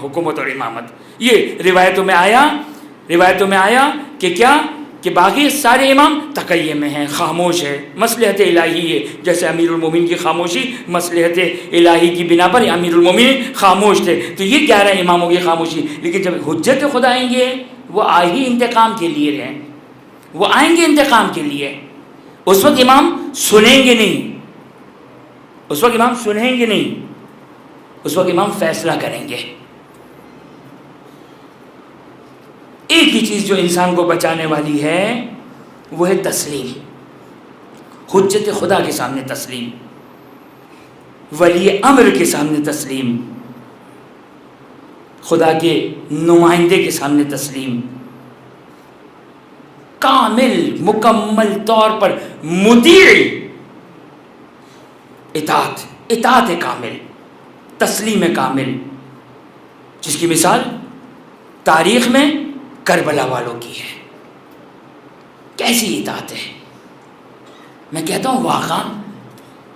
A: حکومت اور امامت. یہ روایتوں میں آیا کہ کیا کہ باقی سارے امام تقیہ میں ہیں، خاموش ہے، مصلحت الہی ہے. جیسے امیر المومنین کی خاموشی مصلحت الہی کی بنا پر امیر المومنین خاموش تھے، تو یہ 11 اماموں کی خاموشی. لیکن جب حجت خدا آئیں گے وہ ہی انتقام کے لیے رہیں، وہ آئیں گے انتقام کے لیے. اس وقت امام سنیں گے نہیں، اس وقت امام سنیں گے نہیں، اس وقت امام فیصلہ کریں گے. ایک ہی چیز جو انسان کو بچانے والی ہے وہ ہے تسلیم، حجت خدا کے سامنے تسلیم، ولی امر کے سامنے تسلیم، خدا کے نمائندے کے سامنے تسلیم. کامل مکمل طور پر مطیع، اطاعت کامل، تسلیم کامل، جس کی مثال تاریخ میں کربلا والوں کی ہے. کیسی اطاعت ہے! میں کہتا ہوں واقعا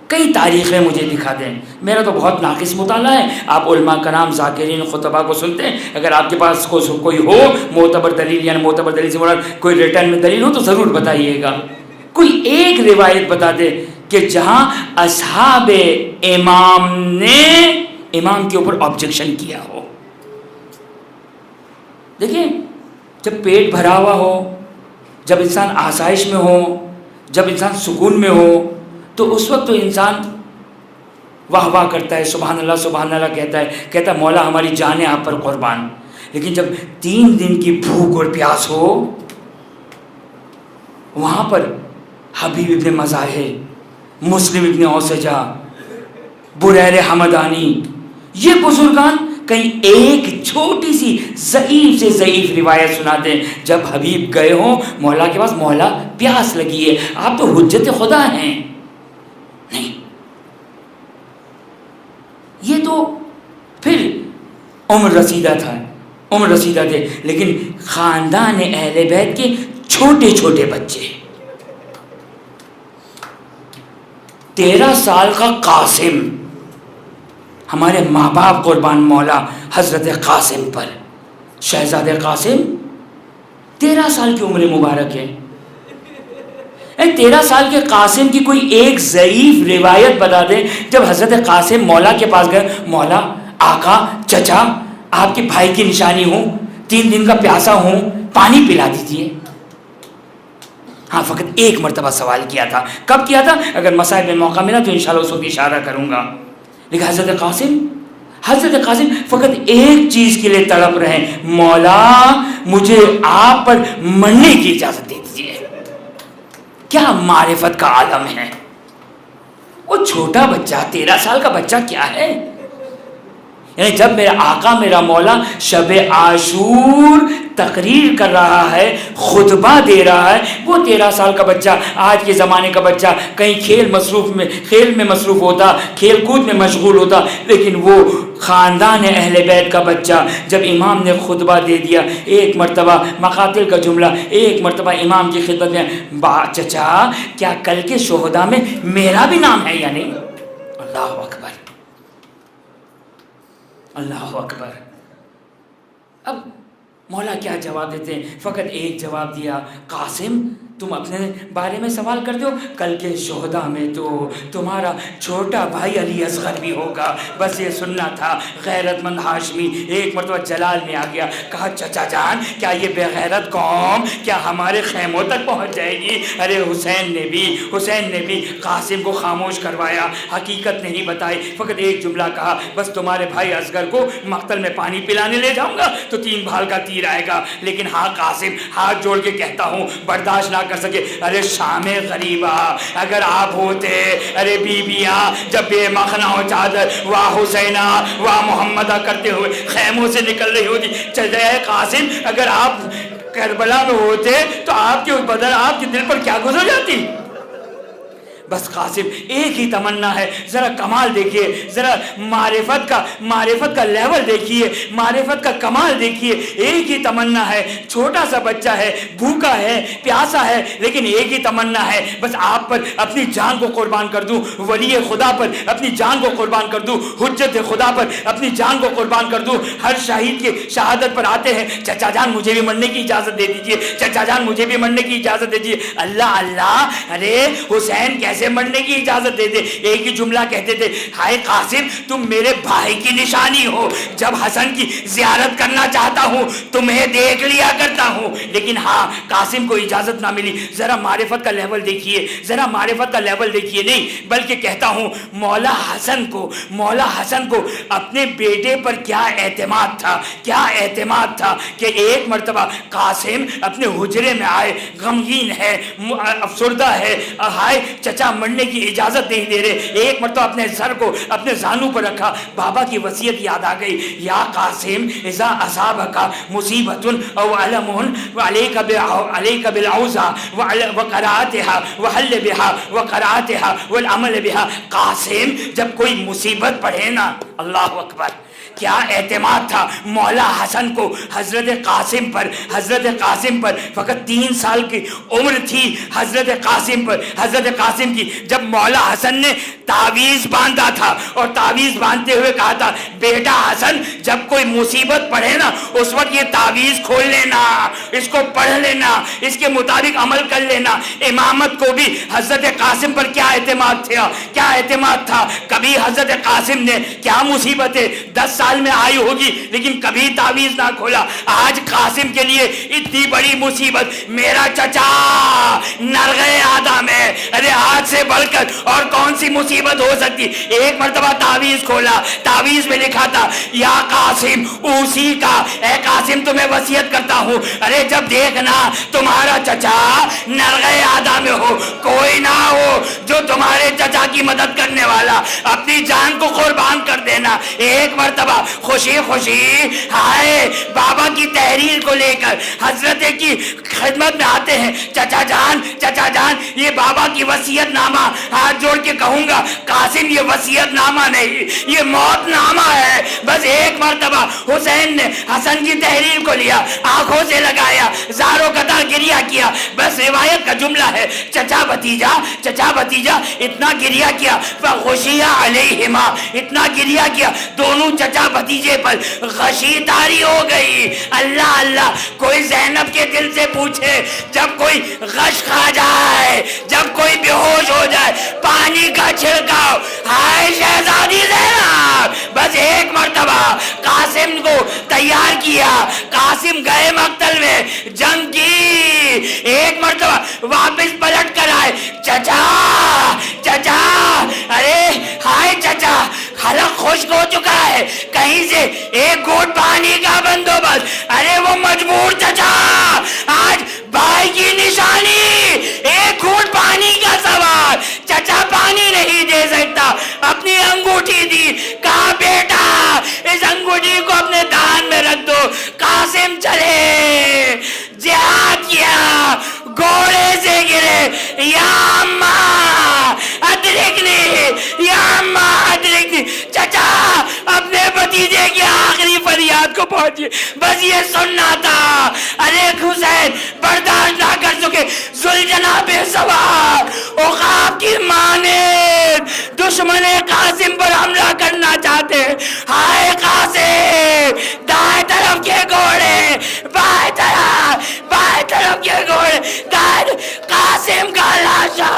A: کئی تاریخیں مجھے دکھا دیں. میرا تو بہت ناقص مطالعہ ہے. آپ علماء کرام ذاکرین خطبہ کو سنتے ہیں، اگر آپ کے پاس کوئی ہو معتبر دلیل، یعنی معتبر دلیل سے مراد کوئی ریٹن میں دلیل ہو تو ضرور بتائیے گا. کوئی ایک روایت بتا دے کہ جہاں اصحاب امام نے امام کے اوپر آبجیکشن کیا ہو. دیکھیں، جب پیٹ بھرا ہوا ہو، جب انسان آسائش میں ہو، جب انسان سکون میں ہو، تو اس وقت تو انسان واہ واہ کرتا ہے، سبحان اللہ کہتا ہے مولا ہماری جانیں آپ پر قربان. لیکن جب 3 دن کی بھوک اور پیاس ہو، وہاں پر حبیب ابن مزاحم، مسلم ابن اوسجہ، بریر حمدانی، یہ بزرگان کہیں ایک چھوٹی سی ضعیف سے ضعیف روایت سنا دیں جب حبیب گئے ہوں مولا کے پاس، مولا پیاس لگی ہے، آپ تو حجت خدا ہیں. نہیں، یہ تو پھر عمر رسیدہ تھے. لیکن خاندان اہل بیت کے چھوٹے چھوٹے بچے، 13 سال کا قاسم، ہمارے ماں باپ قربان مولا حضرت قاسم پر، شہزادہ قاسم 13 سال کی عمر مبارک ہے. 13 سال کے قاسم کی کوئی ایک ضعیف روایت بتا دیں جب حضرت قاسم مولا کے پاس گئے، مولا آقا چچا آپ کے بھائی کی نشانی ہوں، 3 دن کا پیاسا ہوں، پانی پلا دیجیے. ہاں، فقط ایک مرتبہ سوال کیا تھا. کب کیا تھا؟ اگر مسائل میں موقع ملا تو انشاءاللہ اس وقت اشارہ کروں گا. لیکن حضرت قاسم فقط ایک چیز کے لیے تڑپ رہے ہیں، مولا مجھے آپ پر مرنے کی اجازت دے دیجیے. کیا معرفت کا عالم ہے. وہ چھوٹا بچہ 13 سال کا بچہ کیا ہے؟ یعنی جب میرا آقا میرا مولا شب عاشور تقریر کر رہا ہے، خطبہ دے رہا ہے، وہ 13 سال کا بچہ، آج کے زمانے کا بچہ کہیں کھیل میں مصروف ہوتا، کھیل کود میں مشغول ہوتا، لیکن وہ خاندان اہل بیت کا بچہ جب امام نے خطبہ دے دیا، ایک مرتبہ مقاتل کا جملہ، ایک مرتبہ امام کی خدمت میں، چچا کیا کل کے شہداء میں میرا بھی نام ہے یا نہیں؟ اللہ اکبر، اللہ اکبر. اب مولا کیا جواب دیتے ہیں؟ فقط ایک جواب دیا، قاسم تم اپنے بارے میں سوال کرتے ہو، کل کے شہداء میں تو تمہارا چھوٹا بھائی علی اصغر بھی ہوگا، بس یہ سننا تھا. غیرت مند ہاشمی ایک مرتبہ جلال میں آ گیا، کہا چچا جان کیا یہ بے غیرت قوم کیا ہمارے خیموں تک پہنچ جائے گی؟ ارے حسین نے بھی قاسم کو خاموش کروایا، حقیقت نہیں بتائی، فقط ایک جملہ کہا، بس تمہارے بھائی اصغر کو مقتل میں پانی پلانے لے جاؤں گا تو 3 بھال کا تیر آئے گا، لیکن ہاں قاسم ہاتھ جوڑ کے کہتا ہوں برداشت نہ کر سکے. ارے شام غریبہ اگر آپ ہوتے، ارے بیبیاں جب بے مخنا و چادر واہ حسینہ واہ محمدہ کرتے ہوئے خیموں سے نکل رہی ہوتی، چلے قاسم اگر آپ کربلا میں ہوتے تو آپ کے دل پر کیا گزر جاتی؟ بس قاسم ایک ہی تمنا ہے، ذرا کمال دیکھیے، ذرا معرفت کا لیول دیکھیے، معرفت کا کمال دیکھیے. ایک ہی تمنا ہے، چھوٹا سا بچہ ہے، بھوکا ہے، پیاسا ہے، لیکن ایک ہی تمنا ہے، بس آپ پر اپنی جان کو قربان کر دوں، ولی خدا پر اپنی جان کو قربان کر دوں، حجت خدا پر اپنی جان کو قربان کر دوں. ہر شہید کے شہادت پر آتے ہیں، چچا جان مجھے بھی مرنے کی اجازت دے دیجیے، چچا جان مجھے بھی مرنے کی اجازت دے دیجیے. اللہ اللہ، ارے حسین کیسے مرنے کی اجازت دے دے؟ ایک ہی جملہ کہتے تھے، ہائے قاسم تم میرے بھائی کی نشانی ہو، جب حسن کی زیارت کرنا چاہتا ہوں تمہیں دیکھ لیا کرتا ہوں. لیکن ہاں قاسم کو اجازت نہ ملی. ذرا معرفت کا لیول دیکھیے، ذرا معرفت کا لیول دیکھیے. نہیں بلکہ کہتا ہوں مولا حسن کو اپنے بیٹے پر کیا اعتماد تھا کہ ایک مرتبہ قاسم اپنے حجرے میں آئے، غمگین ہے، افسردہ ہے، ہائے چچا مرنے کی اجازت نہیں دے رہے. ایک مرتبہ اپنے سر کو اپنے زانو پر رکھا، بابا کی وصیت یاد آ گئی، یا قاسم اذا اصابک مصیبت او علم وعلیک بالعوزہ وقراتها وحل بها وقراتها والعمل بها. قاسم جب کوئی مصیبت پڑھے نا، اللہ اکبر، کیا اعتماد تھا مولا حسن کو حضرت قاسم پر. فقط 3 سال کی عمر تھی حضرت قاسم کی جب مولا حسن نے تعویذ باندھا تھا، اور تعویذ باندھتے ہوئے کہا تھا بیٹا حسن جب کوئی مصیبت پڑھے نا اس وقت یہ تعویذ کھول لینا، اس کو پڑھ لینا، اس کے مطابق عمل کر لینا. امامت کو بھی حضرت قاسم پر کیا اعتماد تھا. کبھی حضرت قاسم نے کیا مصیبتیں 10 سال میں آئی ہوگی لیکن کبھی تعویذ نہ کھولا. آج قاسم کے لیے اتنی بڑی مصیبت، میرا چچا نرغے آدم ہے. ارے آج سے بڑھ کر اور کون سی مصیبت ہو سکتی؟ ایک مرتبہ تعویذ کھولا، تعویذ میں لکھا تھا یا قاسم اوسی کا، اے قاسم تمہیں وصیت کرتا ہوں، ارے جب دیکھنا تمہارا چچا نرغے آدم میں ہو، کوئی نہ ہو جو تمہارے چچا کی مدد کرنے والا، اپنی جان کو قربان کر دینا. ایک مرتبہ خوشی ہائے بابا کی تحریر کو لے کر حضرت کی خدمت میں آتے ہیں، چچا جان یہ بابا کی وصیت نامہ، ہاتھ جوڑ کے کہوں گا قاسم یہ وصیت نامہ نہیں، یہ موت نامہ ہے. بس ایک مرتبہ حسین نے حسن کی تحریر کو لیا، آنکھوں سے لگایا، زاروں قطار گریہ کیا. بس روایت کا جملہ ہے چچا بھتیجا اتنا گریہ کیا، فغشیہ علیہما، اتنا گریہ کیا دونوں چچا بھتیجے پر غشی طاری ہو گئی. اللہ کوئی زینب کے دل سے پوچھے، جب کوئی غش کھا جائے، جب کوئی بے ہوش ہو جائے، پانی کا چھڑکاؤ، ہائے شہزادی زینب. بس ایک مرتبہ قاسم کو تیار کیا، قاسم گئے مقتل میں، جنگ کی، ایک مرتبہ واپس پلٹ کر آئے، چچا ارے ہائے چچا حلق خشک ہو چکا ہے، کہیں سے ایک گھونٹ پانی کا بندوبست. ارے وہ مجبور چچا، آج بھائی کی نشانی ایک گھونٹ پانی انگوٹھی دی، کہا بیٹا اس انگوٹھی کو اپنے دان میں رکھ دو. قاسم چلے، جہاد کیا، گھوڑے سے گرے، یا اماں ادرکنی، یا اماں ادرکنی. چچا اپنے بھتیجے کی آخری فریاد کو پہنچے، بس یہ سننا تھا. ارے حسین برداشت نہ کر سکے، ذوالجناح بے سوار عقاب کی ماں نے دشمن قاسم پر حملہ کرنا چاہتے. ہائے قاسم، دائیں طرف کے گھوڑے، بائیں طرف کے گھوڑے، قاسم کا لاشا،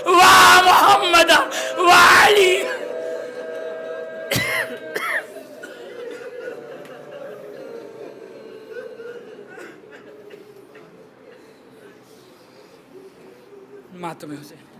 A: واہ محمد واہ علی. ماتم حسین.